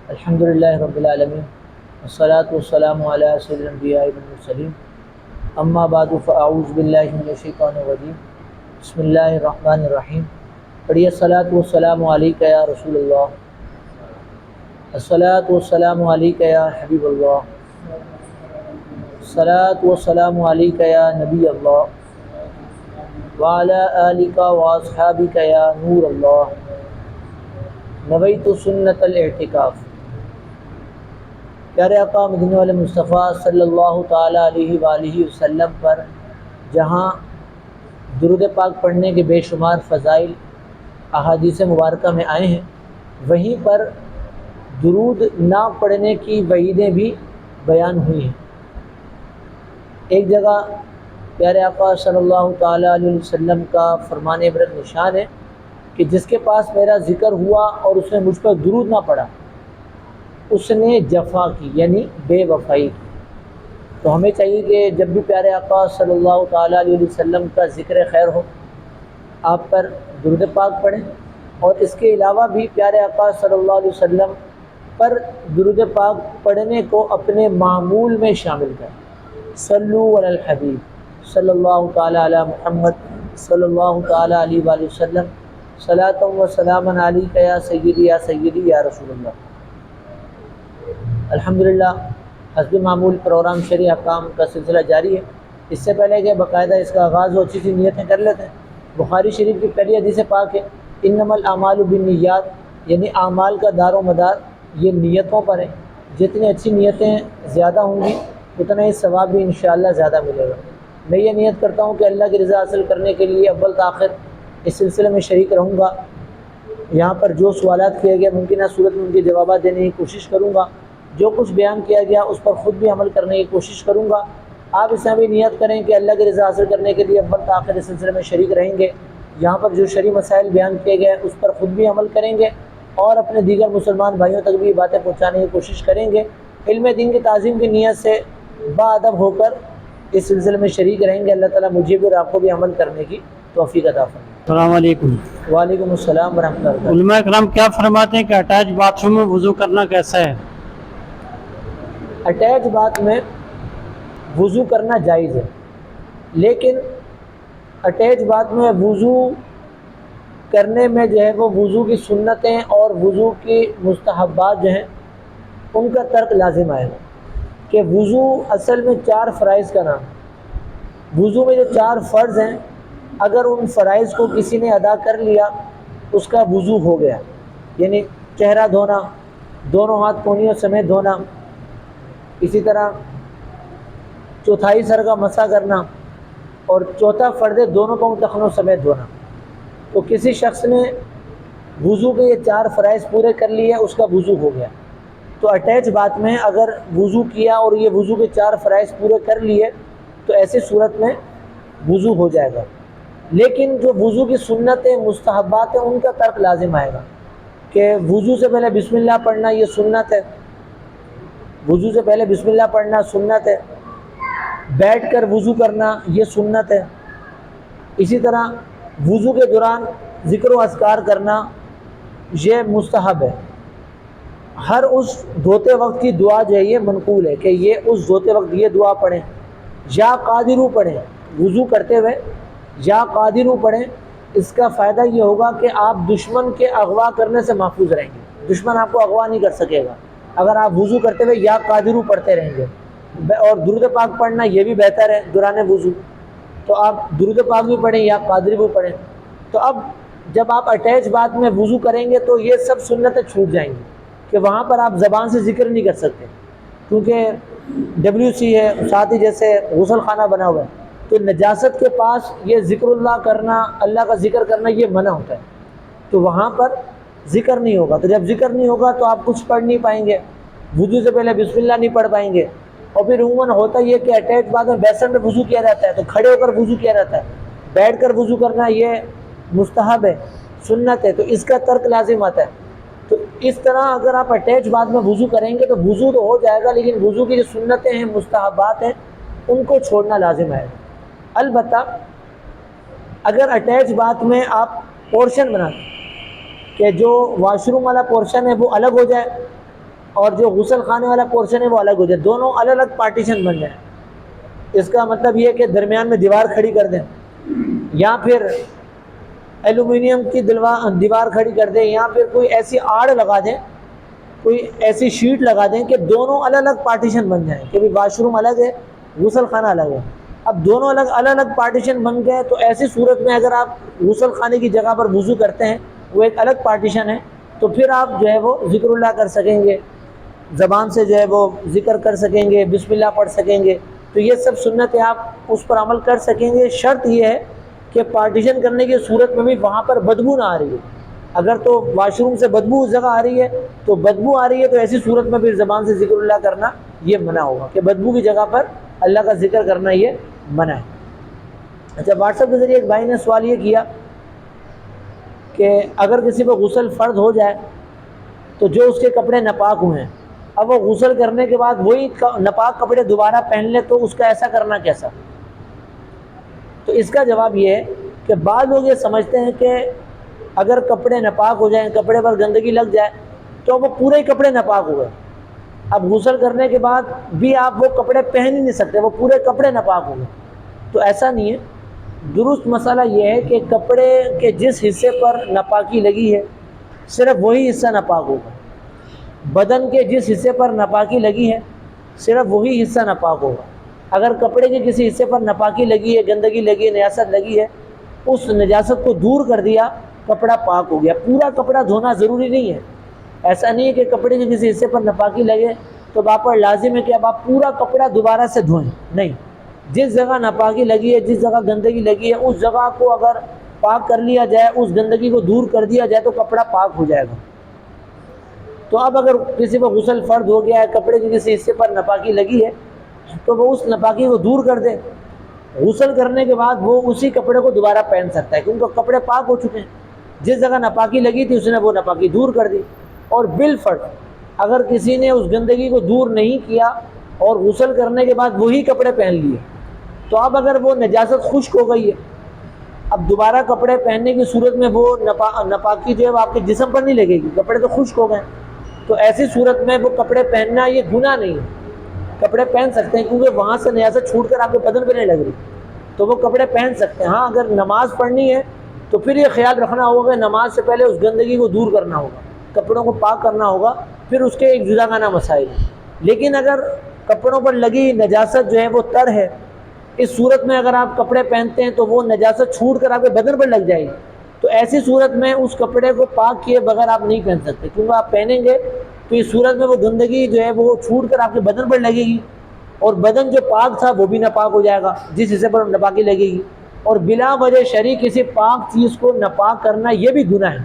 الحمد للہ رب العالمین والصلاة والسلام علی سید الانبیاء والمرسلین اما بعد فاعوذ باللہ من الشیطان الرجیم بسم اللہ الرحمن الرحیم. پڑھیے الصلاۃ والسلام علیک یا رسول اللہ، الصلاۃ والسلام علیک یا حبیب اللہ، الصلاۃ والسلام علیک یا نبی اللہ وعلی آلک واصحابک یا نور اللہ. نویت سنت الاعتکاف. پیارے آقا مدینہ والے مصطفیٰ صلی اللہ تعالیٰ علیہ وآلہ وسلم پر جہاں درود پاک پڑھنے کے بے شمار فضائل احادیث مبارکہ میں آئے ہیں، وہیں پر درود نہ پڑھنے کی وعیدیں بھی بیان ہوئی ہیں. ایک جگہ پیارے آقا صلی اللہ تعالیٰ علیہ وسلم کا فرمان عبرت نشان ہے کہ جس کے پاس میرا ذکر ہوا اور اس نے مجھ پر درود نہ پڑھا اس نے جفا کی، یعنی بے وفائی کی. تو ہمیں چاہیے کہ جب بھی پیارے آقا صلی اللہ تعالیٰ علیہ وسلم کا ذکر خیر ہو آپ پر درود پاک پڑھیں، اور اس کے علاوہ بھی پیارے آقا صلی اللہ علیہ وسلم پر درود پاک پڑھنے کو اپنے معمول میں شامل کریں. صلو علی الحبیب صلی اللہ تعالیٰ علی محمد صلی اللہ تعالیٰ علیہ وآلہ وسلم صلاۃ و سلام علیک یا سیدی یا رسول اللہ. الحمدللہ حسب معمول پروگرام شرعی احکام کا سلسلہ جاری ہے. اس سے پہلے کہ باقاعدہ اس کا آغاز ہو، اچھی سی نیتیں کر لیتے ہیں. بخاری شریف کی پہلی حدیث پاک ہے انما الاعمال بالنیات، یعنی اعمال کا دار و مدار یہ نیتوں پر ہے. جتنی اچھی نیتیں زیادہ ہوں گی اتنا ہی ثواب بھی انشاءاللہ زیادہ ملے گا. میں یہ نیت کرتا ہوں کہ اللہ کی رضا حاصل کرنے کے لیے اول تاخر اس سلسلے میں شریک رہوں گا. یہاں پر جو سوالات کیے گئے ممکنہ صورت میں ان کے جوابات دینے کی کوشش کروں گا. جو کچھ بیان کیا گیا اس پر خود بھی عمل کرنے کی کوشش کروں گا. آپ اس میں بھی نیت کریں کہ اللہ کی رضا حاصل کرنے کے لیے اول تاخر اس سلسلے میں شریک رہیں گے. یہاں پر جو شرعی مسائل بیان کیے گئے اس پر خود بھی عمل کریں گے اور اپنے دیگر مسلمان بھائیوں تک بھی یہ باتیں پہنچانے کی کوشش کریں گے. علم دین کی تعظیم کی نیت سے باادب ہو کر اس سلسلے میں شریک رہیں گے. اللہ تعالیٰ مجھے بھی اور آپ کو بھی عمل کرنے کی توفیق عطا فرمائے. السلام علیکم. وعلیکم السلام ورحمۃ اللہ وبرکاتہ. علماء کرام کیا فرماتے ہیں کہ اٹیچ باتھ روم میں وضو کرنا کیسا ہے؟ اٹیچ باتھ میں وضو کرنا جائز ہے، لیکن اٹیچ باتھ میں وضو کرنے میں جو ہے وہ وضو کی سنتیں اور وضو کی مستحبات جو ہیں ان کا ترک لازم آئے گا. کہ وضو اصل میں 4 فرائض کا نام ہے. وضو میں جو 4 فرض ہیں اگر ان فرائض کو کسی نے ادا کر لیا اس کا وضو ہو گیا. یعنی چہرہ دھونا، دونوں ہاتھ کونیوں سمیت دھونا، اسی طرح چوتھائی سر کا مسح کرنا، اور چوتھا فرض دونوں پاؤں ٹخنوں سمیت دھونا. تو کسی شخص نے وضو کے یہ 4 فرائض پورے کر لیے اس کا وضو ہو گیا. تو اٹیچ بات میں اگر وضو کیا اور یہ وضو کے 4 فرائض پورے کر لیے تو ایسی صورت میں وضو ہو جائے گا. لیکن جو وضو کی سنتیں مستحبات ہیں ان کا ترک لازم آئے گا. کہ وضو سے پہلے بسم اللہ پڑھنا یہ سنت ہے، وضو سے پہلے بسم اللہ پڑھنا سنت ہے. بیٹھ کر وضو کرنا یہ سنت ہے. اسی طرح وضو کے دوران ذکر و اذکار کرنا یہ مستحب ہے. ہر اس دھوتے وقت کی دعا جو ہے یہ منقول ہے کہ یہ اس دھوتے وقت یہ دعا پڑھیں، یا قادرو پڑھیں. وضو کرتے ہوئے یا قادرو پڑھیں. اس کا فائدہ یہ ہوگا کہ آپ دشمن کے اغوا کرنے سے محفوظ رہیں گے. دشمن آپ کو اغوا نہیں کر سکے گا اگر آپ وضو کرتے ہوئے یا قادرو پڑھتے رہیں گے. اور درود پاک پڑھنا یہ بھی بہتر ہے دوران وضو. تو آپ درود پاک بھی پڑھیں یا قادری بھی پڑھیں. تو اب جب آپ اٹیچ بات میں وضو کریں گے تو یہ سب سنتیں چھوٹ جائیں گی کہ وہاں پر آپ زبان سے ذکر نہیں کر سکتے، کیونکہ WC ہے ساتھ ہی جیسے غسل خانہ بنا ہوا ہے. تو نجاست کے پاس یہ ذکر اللہ کرنا، اللہ کا ذکر کرنا یہ منع ہوتا ہے. تو وہاں پر ذکر نہیں ہوگا. تو جب ذکر نہیں ہوگا تو آپ کچھ پڑھ نہیں پائیں گے. وضو سے پہلے بسم اللہ نہیں پڑھ پائیں گے. اور پھر عموماً ہوتا یہ کہ اٹیچ بات میں بیسن میں وضو کیا جاتا ہے تو کھڑے ہو کر وضو کیا جاتا ہے. بیٹھ کر وضو کرنا یہ مستحب ہے، سنت ہے. تو اس کا ترک لازم آتا ہے. تو اس طرح اگر آپ اٹیچ بات میں وضو کریں گے تو وضو تو ہو جائے گا، لیکن وضو کی جو سنتیں ہیں مستحبات ہیں ان کو چھوڑنا لازم ہے. البتہ اگر اٹیچ بات میں آپ پورشن بنا کہ جو واش روم والا پورشن ہے وہ الگ ہو جائے اور جو غسل خانے والا پورشن ہے وہ الگ ہو جائے، دونوں الگ الگ پارٹیشن بن جائیں۔ اس کا مطلب یہ ہے کہ درمیان میں دیوار کھڑی کر دیں، یا پھر ایلومینیم کی دیوار کھڑی کر دیں، یا پھر کوئی ایسی آڑ لگا دیں، کوئی ایسی شیٹ لگا دیں کہ دونوں الگ الگ پارٹیشن بن جائیں، کہ واش روم الگ ہے، غسل خانہ الگ ہے۔ اب دونوں الگ الگ پارٹیشن بن گئے تو ایسی صورت میں اگر آپ غسل خانے کی جگہ پر وضو کرتے ہیں، وہ ایک الگ پارٹیشن ہے، تو پھر آپ جو ہے وہ ذکر اللہ کر سکیں گے، زبان سے جو ہے وہ ذکر کر سکیں گے، بسم اللہ پڑھ سکیں گے، تو یہ سب سنت ہے، آپ اس پر عمل کر سکیں گے۔ شرط یہ ہے کہ پارٹیشن کرنے کی صورت میں بھی وہاں پر بدبو نہ آ رہی ہے۔ اگر تو واش روم سے بدبو اس جگہ آ رہی ہے، تو بدبو آ رہی ہے تو ایسی صورت میں پھر زبان سے ذکر اللہ کرنا یہ منع ہوگا، کہ بدبو کی جگہ پر اللہ کا ذکر کرنا یہ منع ہے۔ اچھا، واٹس ایپ کے ذریعے ایک بھائی نے سوال یہ کیا کہ اگر کسی پہ غسل فرض ہو جائے تو جو اس کے کپڑے ناپاک ہوئے ہیں، اب وہ غسل کرنے کے بعد وہی ناپاک کپڑے دوبارہ پہن لے تو اس کا ایسا کرنا کیسا؟ تو اس کا جواب یہ ہے کہ بعض لوگ یہ سمجھتے ہیں کہ اگر کپڑے ناپاک ہو جائیں، کپڑے پر گندگی لگ جائے تو وہ پورے ہی کپڑے ناپاک ہو گئے، اب غسل کرنے کے بعد بھی آپ وہ کپڑے پہن ہی نہیں سکتے، وہ پورے کپڑے ناپاک ہو گئے۔ تو ایسا نہیں ہے، درست مسئلہ یہ ہے کہ کپڑے کے جس حصے پر ناپاکی لگی ہے صرف وہی حصہ ناپاک ہوگا، بدن کے جس حصے پر ناپاکی لگی ہے صرف وہی حصہ ناپاک ہوگا۔ اگر کپڑے کے کسی حصے پر ناپاکی لگی ہے، گندگی لگی ہے، نجاست لگی ہے، اس نجاست کو دور کر دیا، کپڑا پاک ہو گیا۔ پورا کپڑا دھونا ضروری نہیں ہے، ایسا نہیں ہے کہ کپڑے کے کسی حصے پر ناپاکی لگے تو آپ پر لازم ہے کہ اب آپ پورا کپڑا دوبارہ سے دھوئیں، نہیں، جس جگہ ناپاکی لگی ہے، جس جگہ گندگی لگی ہے، اس جگہ کو اگر پاک کر لیا جائے، اس گندگی کو دور کر دیا جائے تو کپڑا پاک ہو جائے گا۔ تو اب اگر کسی پر غسل فرض ہو گیا ہے، کپڑے کے کسی حصے پر ناپاکی لگی ہے تو وہ اس ناپاکی کو دور کر دے، غسل کرنے کے بعد وہ اسی کپڑے کو دوبارہ پہن سکتا ہے، کیونکہ کپڑے پاک ہو چکے ہیں، جس جگہ ناپاکی لگی تھی اس نے وہ ناپاکی دور کر دی۔ اور بالفرض اگر کسی نے اس گندگی کو دور نہیں کیا اور غسل کرنے کے بعد وہی کپڑے پہن لیے، تو اب اگر وہ نجاست خشک ہو گئی ہے، اب دوبارہ کپڑے پہننے کی صورت میں وہ ناپاکی جو ہے وہ آپ کے جسم پر نہیں لگے گی، کپڑے تو خشک ہو گئے، تو ایسی صورت میں وہ کپڑے پہننا یہ گناہ نہیں ہے، کپڑے پہن سکتے ہیں، کیونکہ وہاں سے نجاست چھوٹ کر آپ کے بدن پہ نہیں لگ رہی، تو وہ کپڑے پہن سکتے ہیں۔ ہاں، اگر نماز پڑھنی ہے تو پھر یہ خیال رکھنا ہوگا کہ نماز سے پہلے اس گندگی کو دور کرنا ہوگا، کپڑوں کو پاک کرنا ہوگا، پھر اس کے ایک جدا گانا مسائل ہیں۔ لیکن اگر کپڑوں پر لگی نجاست جو ہے وہ تر ہے، اس صورت میں اگر آپ کپڑے پہنتے ہیں تو وہ نجاست چھوٹ کر آپ کے بدن پر لگ جائے گی، تو ایسی صورت میں اس کپڑے کو پاک کیے بغیر آپ نہیں پہن سکتے، کیونکہ آپ پہنیں گے تو اس صورت میں وہ گندگی جو ہے وہ چھوٹ کر آپ کے بدن پر لگے گی، اور بدن جو پاک تھا وہ بھی ناپاک ہو جائے گا جس حصے پر ناپاکی لگے گی، اور بلا وجہ شرعی کسی پاک چیز کو ناپاک کرنا یہ بھی گناہ ہے،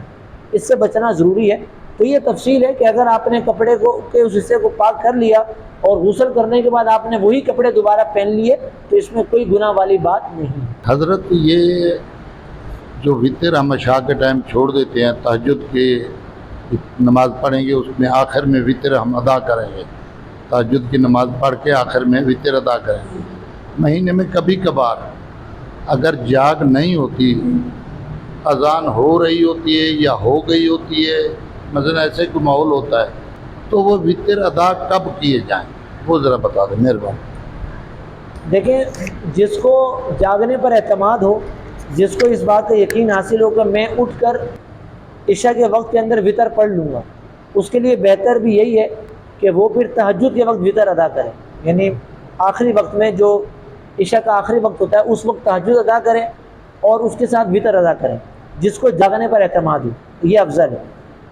اس سے بچنا ضروری ہے۔ تو یہ تفصیل ہے کہ اگر آپ نے کپڑے کو کے اس حصے کو پاک کر لیا اور غسل کرنے کے بعد آپ نے وہی کپڑے دوبارہ پہن لیے تو اس میں کوئی گناہ والی بات نہیں۔ حضرت، یہ جو وطر ہم عشاء کے ٹائم چھوڑ دیتے ہیں، تہجد کی نماز پڑھیں گے، اس میں آخر میں وطر ہم ادا کریں گے، تہجد کی نماز پڑھ کے آخر میں وطر ادا کریں گے۔ مہینے میں کبھی کبھار اگر جاگ نہیں ہوتی، اذان ہو رہی ہوتی ہے یا ہو گئی ہوتی ہے، مثلا ایسے کوئی ماحول ہوتا ہے، تو وہ وطر ادا کب کیے جائیں وہ ذرا بتا دیں مہربانی۔ دیکھیں، جس کو جاگنے پر اعتماد ہو، جس کو اس بات کا یقین حاصل ہو کہ میں اٹھ کر عشاء کے وقت کے اندر وطر پڑھ لوں گا، اس کے لیے بہتر بھی یہی ہے کہ وہ پھر تہجد کے وقت وطر ادا کرے، یعنی آخری وقت میں جو عشاء کا آخری وقت ہوتا ہے اس وقت تہجد ادا کریں اور اس کے ساتھ وطر ادا کریں، جس کو جاگنے پر اعتماد ہو، یہ افضل ہے۔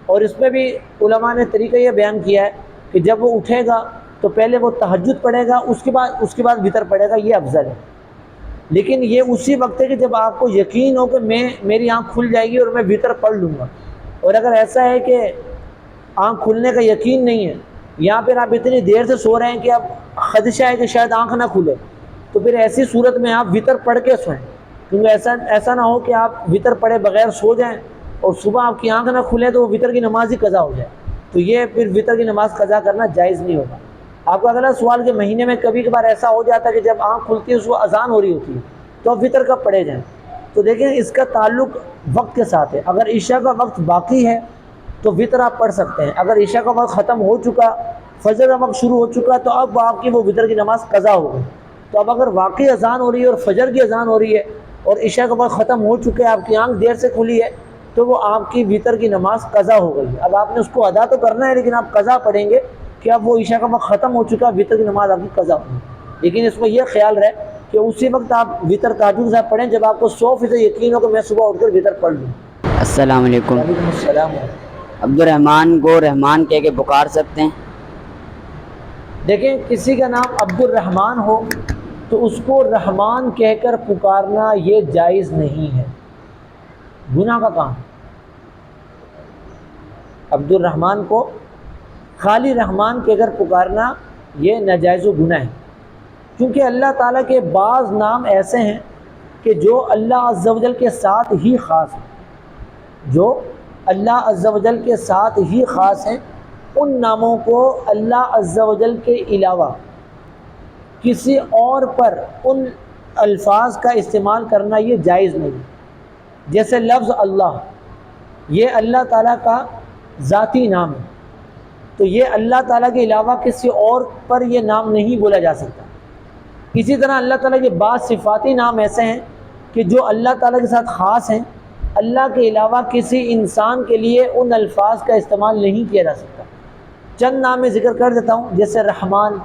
اور اس میں بھی علماء نے طریقہ یہ بیان کیا ہے کہ جب وہ اٹھے گا تو پہلے وہ تہجد پڑھے گا، اس کے بعد وطر پڑھے گا، یہ افضل ہے۔ لیکن یہ اسی وقت ہے کہ جب آپ کو یقین ہو کہ میری آنکھ کھل جائے گی اور میں وطر پڑھ لوں گا، اور اگر ایسا ہے کہ آنکھ کھلنے کا یقین نہیں ہے، یا پھر آپ اتنی دیر سے سو رہے ہیں کہ اب خدشہ ہے کہ شاید آنکھ نہ کھلے، تو پھر ایسی صورت میں آپ وطر پڑھ کے سوئیں، کیونکہ ایسا نہ ہو کہ آپ وطر پڑھے بغیر سو جائیں اور صبح آپ کی آنکھ نہ کھلے تو وہ وطر کی نماز ہی قضا ہو جائے، تو یہ پھر وطر کی نماز قضا کرنا جائز نہیں ہوگا۔ آپ کا اگلا سوال کہ مہینے میں کبھی کبھار ایسا ہو جاتا ہے کہ جب آنکھ کھلتی ہے اس کو اذان ہو رہی ہوتی ہے تو اب وطر کب پڑھے جائیں، تو دیکھیں اس کا تعلق وقت کے ساتھ ہے۔ اگر عشاء کا وقت باقی ہے تو وطر آپ پڑھ سکتے ہیں۔ اگر عشاء کا وقت ختم ہو چکا، فجر کا وقت شروع ہو چکا، تو اب آپ کی وہ وطر کی نماز قضا ہو گئی۔ تو اب اگر واقعی اذان ہو رہی ہے اور فجر کی اذان ہو رہی ہے اور عشاء کا وقت ختم ہو چکا ہے، آپ کی آنکھ دیر سے کھلی ہے، تو وہ آپ کی وطر کی نماز قضا ہو گئی۔ اب آپ نے اس کو ادا تو کرنا ہے، لیکن آپ قضا پڑھیں گے کہ اب وہ عشاء کا وقت ختم ہو چکا، وطر کی نماز آپ کی قضا ہوگی۔ لیکن اس میں یہ خیال رہے کہ اسی وقت آپ وطر تہجد کے ساتھ پڑھیں جب آپ کو 100% یقین ہو کہ میں صبح اٹھ کر وطر پڑھ لوں۔ السلام علیکم۔ وعلیکم السلام۔ عبد الرحمن کو رحمان کہہ کے پکار سکتے ہیں؟ دیکھیں، کسی کا نام عبد الرحمن ہو تو اس کو رحمان کہہ کر پکارنا یہ جائز نہیں ہے، گناہ کا کام۔ عبد الرحمن کو خالی رحمان کہہ کر پکارنا یہ ناجائز و گناہ ہے، کیونکہ اللہ تعالیٰ کے بعض نام ایسے ہیں کہ جو اللہ عز و جل کے ساتھ ہی خاص ہیں، جو اللہ عز و جل کے ساتھ ہی خاص ہیں۔ ان ناموں کو اللہ عز و جل کے علاوہ کسی اور پر ان الفاظ کا استعمال کرنا یہ جائز نہیں۔ جیسے لفظ اللہ، یہ اللہ تعالیٰ کا ذاتی نام ہے، تو یہ اللہ تعالیٰ کے علاوہ کسی اور پر یہ نام نہیں بولا جا سکتا۔ اسی طرح اللہ تعالیٰ کے بعض صفاتی نام ایسے ہیں کہ جو اللہ تعالیٰ کے ساتھ خاص ہیں، اللہ کے علاوہ کسی انسان کے لیے ان الفاظ کا استعمال نہیں کیا جا سکتا۔ چند نام میں ذکر کر دیتا ہوں، جیسے رحمان،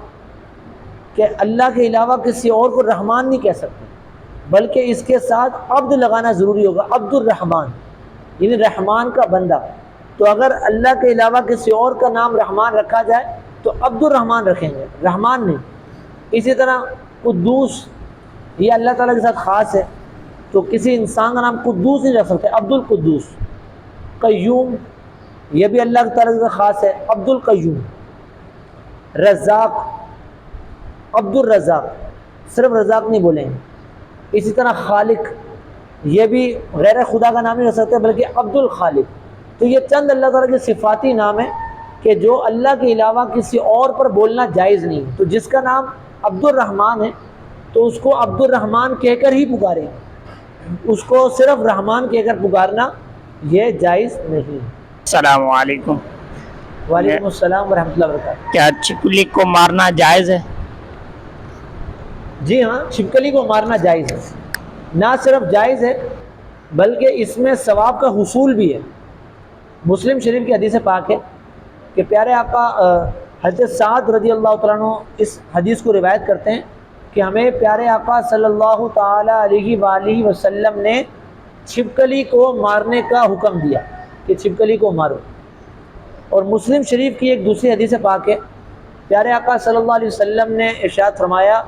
کہ اللہ کے علاوہ کسی اور کو رحمان نہیں کہہ سکتے، بلکہ اس کے ساتھ عبد لگانا ضروری ہوگا، عبد الرحمن، یعنی رحمان کا بندہ۔ تو اگر اللہ کے علاوہ کسی اور کا نام رحمان رکھا جائے تو عبد الرحمن رکھیں گے، رحمان نہیں۔ اسی طرح قدوس، یہ اللہ تعالیٰ کے ساتھ خاص ہے، تو کسی انسان کا نام قدوس نہیں رکھ سکتے، عبد القدوس۔ قیوم، یہ بھی اللہ تعالیٰ کے ساتھ خاص ہے، عبد القیوم۔ رزاق، عبد الرزاق، صرف رزاق نہیں بولیں گے۔ اسی طرح خالق، یہ بھی غیر خدا کا نام نہیں رکھ سکتے بلکہ عبد الخالق۔ تو یہ چند اللہ تعالیٰ کے صفاتی نام ہیں کہ جو اللہ کے علاوہ کسی اور پر بولنا جائز نہیں۔ تو جس کا نام عبد الرحمن ہے تو اس کو عبد الرحمن کہہ کر ہی پکاریں، اس کو صرف رحمان کہہ کر پکارنا یہ جائز نہیں۔ السلام علیکم۔ وعلیکم السلام ورحمۃ اللہ وبرکاتہ۔ کیا چھپکلی کو مارنا جائز ہے؟ جی ہاں، چھپکلی کو مارنا جائز ہے، نہ صرف جائز ہے بلکہ اس میں ثواب کا حصول بھی ہے۔ مسلم شریف کی حدیث پاک ہے کہ پیارے آقا حضرت سعد رضی اللہ تعالیٰ عنہ اس حدیث کو روایت کرتے ہیں کہ ہمیں پیارے آقا صلی اللہ تعالیٰ علیہ وآلہ وسلم نے چھپکلی کو مارنے کا حکم دیا کہ چھپکلی کو مارو۔ اور مسلم شریف کی ایک دوسری حدیث پاک ہے، پیارے آقا صلی اللہ علیہ وسلم نے ارشاد فرمایا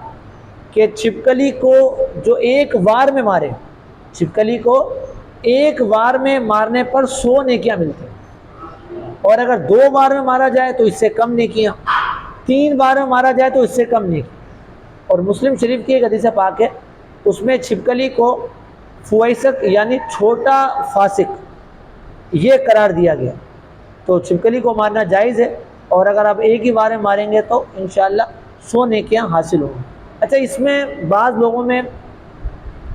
کہ چھپکلی کو جو ایک وار میں مارے، چھپکلی کو ایک وار میں مارنے پر 100 نیکیاں ملتی ہیں، اور اگر 2 بار میں مارا جائے تو اس سے کم نیکیاں، 3 بار میں مارا جائے تو اس سے کم نیکی۔ اور مسلم شریف کی ایک حدیث پاک ہے، اس میں چھپکلی کو فویسق یعنی چھوٹا فاسق یہ قرار دیا گیا۔ تو چھپکلی کو مارنا جائز ہے، اور اگر آپ ایک ہی بار میں ماریں گے تو انشاءاللہ 100 نیکیاں حاصل ہوں گی۔ اچھا، اس میں بعض لوگوں میں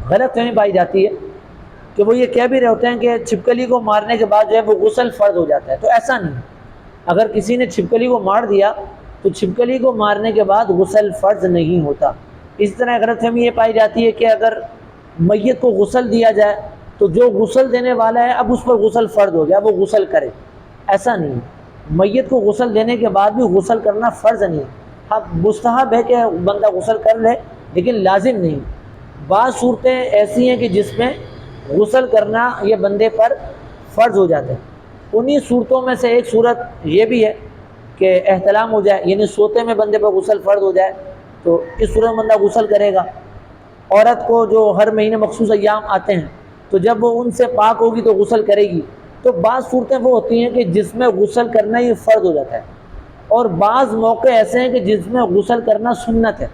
غلط فہمی پائی جاتی ہے کہ وہ یہ کہہ بھی رہے ہوتے ہیں کہ چھپکلی کو مارنے کے بعد جو ہے وہ غسل فرض ہو جاتا ہے۔ تو ایسا نہیں، اگر کسی نے چھپکلی کو مار دیا تو چھپکلی کو مارنے کے بعد غسل فرض نہیں ہوتا۔ اس طرح غلط فہمی یہ پائی جاتی ہے کہ اگر میت کو غسل دیا جائے تو جو غسل دینے والا ہے اب اس پر غسل فرض ہو گیا، وہ غسل کرے، ایسا نہیں۔ میت کو غسل دینے کے بعد بھی غسل کرنا فرض نہیں، اب مستحب ہے کہ بندہ غسل کر لے لیکن لازم نہیں۔ بعض صورتیں ایسی ہیں کہ جس میں غسل کرنا یہ بندے پر فرض ہو جاتا ہے۔ انہی صورتوں میں سے ایک صورت یہ بھی ہے کہ احتلام ہو جائے، یعنی سوتے میں بندے پر غسل فرض ہو جائے، تو اس صورت میں بندہ غسل کرے گا۔ عورت کو جو ہر مہینے مخصوص ایام آتے ہیں تو جب وہ ان سے پاک ہوگی تو غسل کرے گی۔ تو بعض صورتیں وہ ہوتی ہیں کہ جس میں غسل کرنا یہ فرض ہو جاتا ہے، اور بعض موقع ایسے ہیں کہ جس میں غسل کرنا سنت ہے،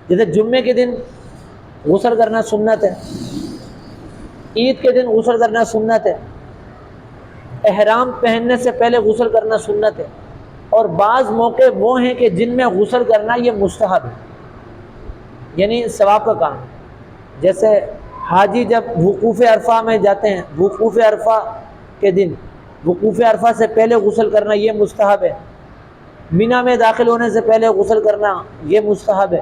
جیسے جمعے کے دن غسل کرنا سنت ہے، عید کے دن غسل کرنا سنت ہے، احرام پہننے سے پہلے غسل کرنا سنت ہے، اور بعض موقع وہ ہیں کہ جن میں غسل کرنا یہ مستحب ہے، یعنی ثواب کا کام ہے۔ جیسے حاجی جب وقوف عرفہ میں جاتے ہیں، وقوف عرفہ کے دن وقوف عرفہ سے پہلے غسل کرنا یہ مستحب ہے، مینا میں داخل ہونے سے پہلے غسل کرنا یہ مستحب ہے،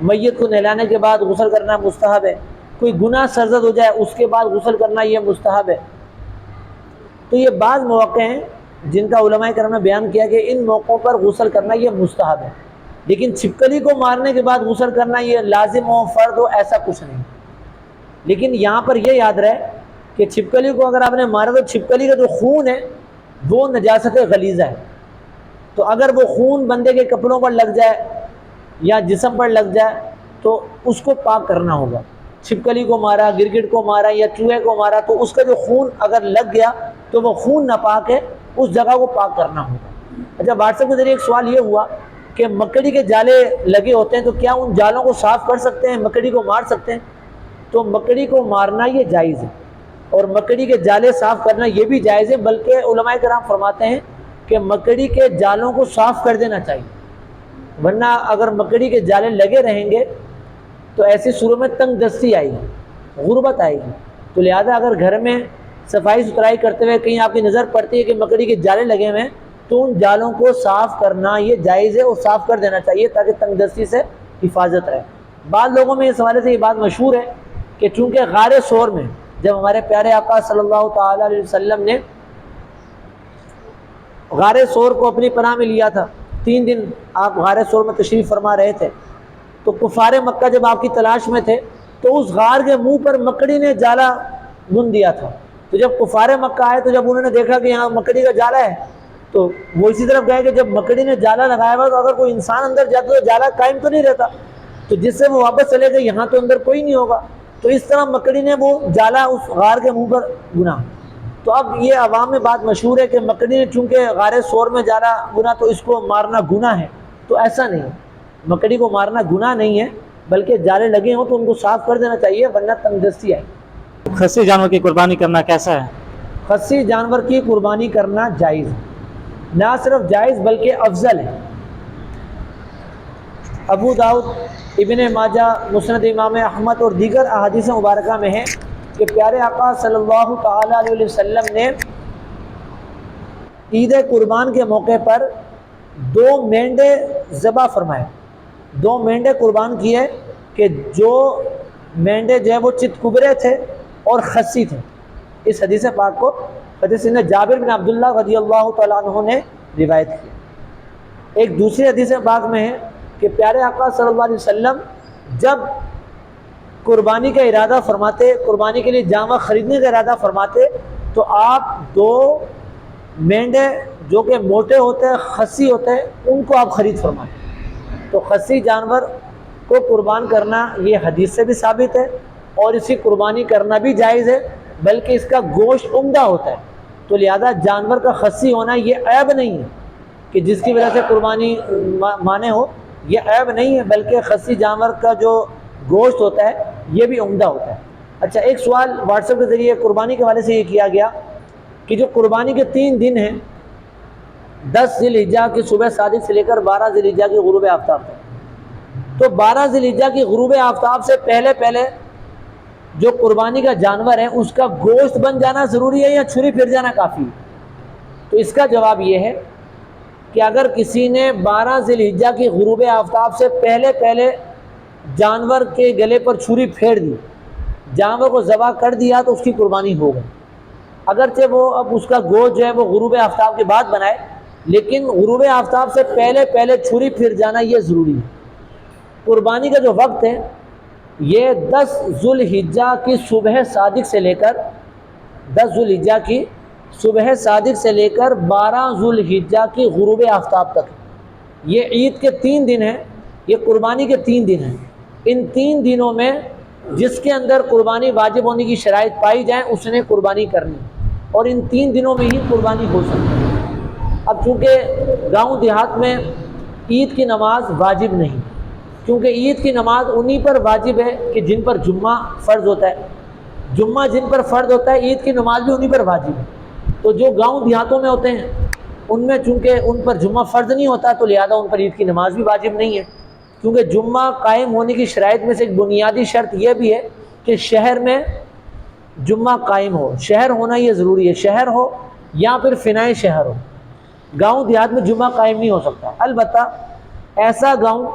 میت کو نہلانے کے بعد غسل کرنا مستحب ہے، کوئی گناہ سرزد ہو جائے اس کے بعد غسل کرنا یہ مستحب ہے۔ تو یہ بعض مواقع ہیں جن کا علماء کرام نے بیان کیا کہ ان موقعوں پر غسل کرنا یہ مستحب ہے، لیکن چھپکلی کو مارنے کے بعد غسل کرنا یہ لازم ہو، فرض ہو، ایسا کچھ نہیں۔ لیکن یہاں پر یہ یاد رہے کہ چھپکلی کو اگر آپ نے مارا تو چھپکلی کا جو خون ہے وہ نجاست غلیظہ ہے، تو اگر وہ خون بندے کے کپڑوں پر لگ جائے یا جسم پر لگ جائے تو اس کو پاک کرنا ہوگا۔ چھپکلی کو مارا، گرگٹ کو مارا یا چوہے کو مارا تو اس کا جو خون اگر لگ گیا تو وہ خون ناپاک ہے، اس جگہ کو پاک کرنا ہوگا۔ اچھا، واٹس ایپ کے ذریعے ایک سوال یہ ہوا کہ مکڑی کے جالے لگے ہوتے ہیں تو کیا ان جالوں کو صاف کر سکتے ہیں، مکڑی کو مار سکتے ہیں؟ تو مکڑی کو مارنا یہ جائز ہے اور مکڑی کے جالے صاف کرنا یہ بھی جائز ہے، بلکہ علماء کرام فرماتے ہیں کہ مکڑی کے جالوں کو صاف کر دینا چاہیے، ورنہ اگر مکڑی کے جالے لگے رہیں گے تو ایسی صورت میں تنگ دستی آئے گی، غربت آئے گی۔ تو لہذا اگر گھر میں صفائی ستھرائی کرتے ہوئے کہیں آپ کی نظر پڑتی ہے کہ مکڑی کے جالے لگے ہوئے ہیں تو ان جالوں کو صاف کرنا یہ جائز ہے اور صاف کر دینا چاہیے تاکہ تنگ دستی سے حفاظت رہے۔ بعض لوگوں میں اس حوالے سے یہ بات مشہور ہے کہ چونکہ غار ثور میں جب ہمارے پیارے آقا صلی اللہ تعالیٰ علیہ وسلم نے غار ثور کو اپنی پناہ میں لیا تھا، 3 دن آپ غار ثور میں تشریف فرما رہے تھے، تو کفار مکہ جب آپ کی تلاش میں تھے تو اس غار کے منہ پر مکڑی نے جالا بن دیا تھا۔ تو جب کفار مکہ آئے تو جب انہوں نے دیکھا کہ یہاں مکڑی کا جالا ہے تو وہ اسی طرف گئے کہ جب مکڑی نے جالا لگایا ہوا تو اگر کوئی انسان اندر جاتا تو جالا قائم تو نہیں رہتا، تو جس سے وہ واپس چلے گئے یہاں تو اندر کوئی نہیں ہوگا، تو اس طرح مکڑی نے وہ جالا اس غار کے منہ پر بنا۔ تو اب یہ عوام میں بات مشہور ہے کہ مکڑی نے چونکہ غار ثور میں جالا بنا تو اس کو مارنا گناہ ہے، تو ایسا نہیں ہے، مکڑی کو مارنا گناہ نہیں ہے، بلکہ جالے لگے ہوں تو ان کو صاف کر دینا چاہیے ورنہ تنگ دستی آئے۔ خصی جانور کی قربانی کرنا کیسا ہے؟ خصی جانور کی قربانی کرنا جائز ہے، نہ صرف جائز بلکہ افضل ہے۔ ابو داؤد، ابن ماجہ، مسند امام احمد اور دیگر احادیث مبارکہ میں ہے کہ پیارے آقا صلی اللہ تعالیٰ علیہ وسلم نے عید قربان کے موقع پر 2 مینڈے ذبح فرمائے، 2 مینڈے قربان کیے کہ جو مینڈے جو ہے وہ چت کبرے تھے اور خصی تھے۔ اس حدیث پاک کو حدیث جابر بن عبداللہ رضی اللہ تعالیٰ عنہ نے روایت کی۔ ایک دوسری حدیث پاک میں ہے کہ پیارے آقا صلی اللہ علیہ وسلم جب قربانی کا ارادہ فرماتے، قربانی کے لیے جانور خریدنے کا ارادہ فرماتے تو آپ 2 مینڈے جو کہ موٹے ہوتے ہیں، خصی ہوتے ہیں، ان کو آپ خرید فرماتے۔ تو خصی جانور کو قربان کرنا یہ حدیث سے بھی ثابت ہے اور اس کی قربانی کرنا بھی جائز ہے، بلکہ اس کا گوشت عمدہ ہوتا ہے، تو لہذا جانور کا خصی ہونا یہ عیب نہیں ہے کہ جس کی وجہ سے قربانی مانے ہو، یہ عیب نہیں ہے، بلکہ خصی جانور کا جو گوشت ہوتا ہے یہ بھی عمدہ ہوتا ہے۔ اچھا، ایک سوال واٹس ایپ کے ذریعے قربانی کے حوالے سے یہ کیا گیا کہ جو قربانی کے 3 دن ہیں، 10 ذی الحجہ کی صبح صادق سے لے کر 12 ذی الحجہ کی غروب آفتاب تک، تو 12 ذی الحجہ کی غروب آفتاب سے پہلے جو قربانی کا جانور ہے اس کا گوشت بن جانا ضروری ہے یا چھری پھر جانا کافی ہے؟ تو اس کا جواب یہ ہے کہ اگر کسی نے 12 ذی الحجہ کی غروب آفتاب سے پہلے جانور کے گلے پر چھری پھیر دی، جانور کو ذبح کر دیا تو اس کی قربانی ہو گئی، اگرچہ وہ اب اس کا گوشت جو ہے وہ غروب آفتاب کے بعد بنائے، لیکن غروب آفتاب سے پہلے چھری پھر جانا یہ ضروری ہے۔ قربانی کا جو وقت ہے یہ 10 ذی الحجہ کی صبح صادق سے لے کر 10 ذی الحجہ کی صبح صادق سے لے کر 12 ذی الحجہ کی غروب آفتاب تک، یہ عید کے 3 دن ہیں، یہ قربانی کے 3 دن ہیں۔ ان 3 دنوں میں جس کے اندر قربانی واجب ہونے کی شرائط پائی جائیں اس نے قربانی کرنی، اور ان 3 دنوں میں ہی قربانی ہو سکتی ہے۔ اب چونکہ گاؤں دیہات میں عید کی نماز واجب نہیں، کیونکہ عید کی نماز انہی پر واجب ہے کہ جن پر جمعہ فرض ہوتا ہے، جمعہ جن پر فرض ہوتا ہے عید کی نماز بھی انہی پر واجب ہے۔ تو جو گاؤں دیہاتوں میں ہوتے ہیں ان میں چونکہ ان پر جمعہ فرض نہیں ہوتا تو لہذا ان پر عید کی نماز بھی واجب نہیں ہے، کیونکہ جمعہ قائم ہونے کی شرائط میں سے ایک بنیادی شرط یہ بھی ہے کہ شہر میں جمعہ قائم ہو، شہر ہونا یہ ضروری ہے، شہر ہو یا پھر فنائے شہر ہو، گاؤں دیہات میں جمعہ قائم نہیں ہو سکتا۔ البتہ ایسا گاؤں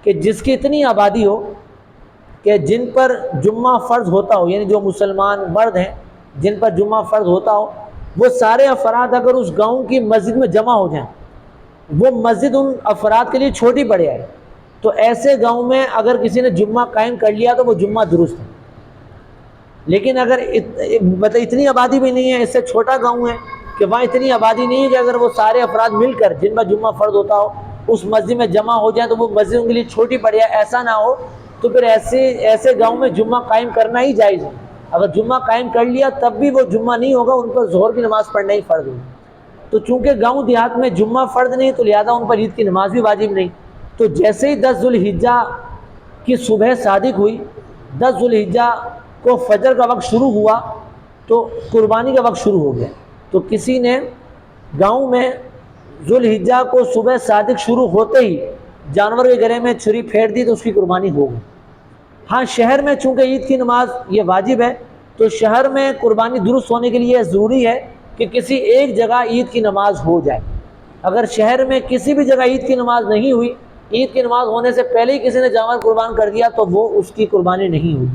کہ جس کی اتنی آبادی ہو کہ جن پر جمعہ فرض ہوتا ہو، یعنی جو مسلمان مرد ہیں جن پر جمعہ فرض ہوتا ہو، وہ سارے افراد اگر اس گاؤں کی مسجد میں جمع ہو جائیں، وہ مسجد ان افراد کے لیے چھوٹی پڑ جائے، تو ایسے گاؤں میں اگر کسی نے جمعہ قائم کر لیا تو وہ جمعہ درست ہے۔ لیکن اگر مطلب اتنی آبادی بھی نہیں ہے، اس سے چھوٹا گاؤں ہے کہ وہاں اتنی آبادی نہیں ہے کہ اگر وہ سارے افراد مل کر جن پر جمعہ فرض ہوتا ہو اس مسجد میں جمع ہو جائیں تو وہ مسجد ان کے لیے چھوٹی پڑ جائے، ایسا نہ ہو تو پھر ایسے گاؤں میں جمعہ قائم کرنا ہی جائز ہے۔ اگر جمعہ قائم کر لیا تب بھی وہ جمعہ نہیں ہوگا، ان پر ظہر کی نماز پڑھنا ہی فرض ہوگا۔ تو چونکہ گاؤں دیہات میں جمعہ فرض نہیں تو لہذا ان پر عید کی نماز بھی واجب نہیں۔ تو جیسے ہی 10 ذوالحجہ کی صبح صادق ہوئی، 10 ذوالحجہ کو فجر کا وقت شروع ہوا تو قربانی کا وقت شروع ہو گیا۔ تو کسی نے گاؤں میں ذوالحجہ کو صبح صادق شروع ہوتے ہی جانور کے گلے میں چھری پھیر دی تو اس کی قربانی ہو گئی۔ ہاں شہر میں چونکہ عید کی نماز یہ واجب ہے تو شہر میں قربانی درست ہونے کے لیے ضروری ہے کہ کسی ایک جگہ عید کی نماز ہو جائے۔ اگر شہر میں کسی بھی جگہ عید کی نماز نہیں ہوئی، عید کی نماز ہونے سے پہلے ہی کسی نے جانور قربان کر دیا تو وہ اس کی قربانی نہیں ہوئی۔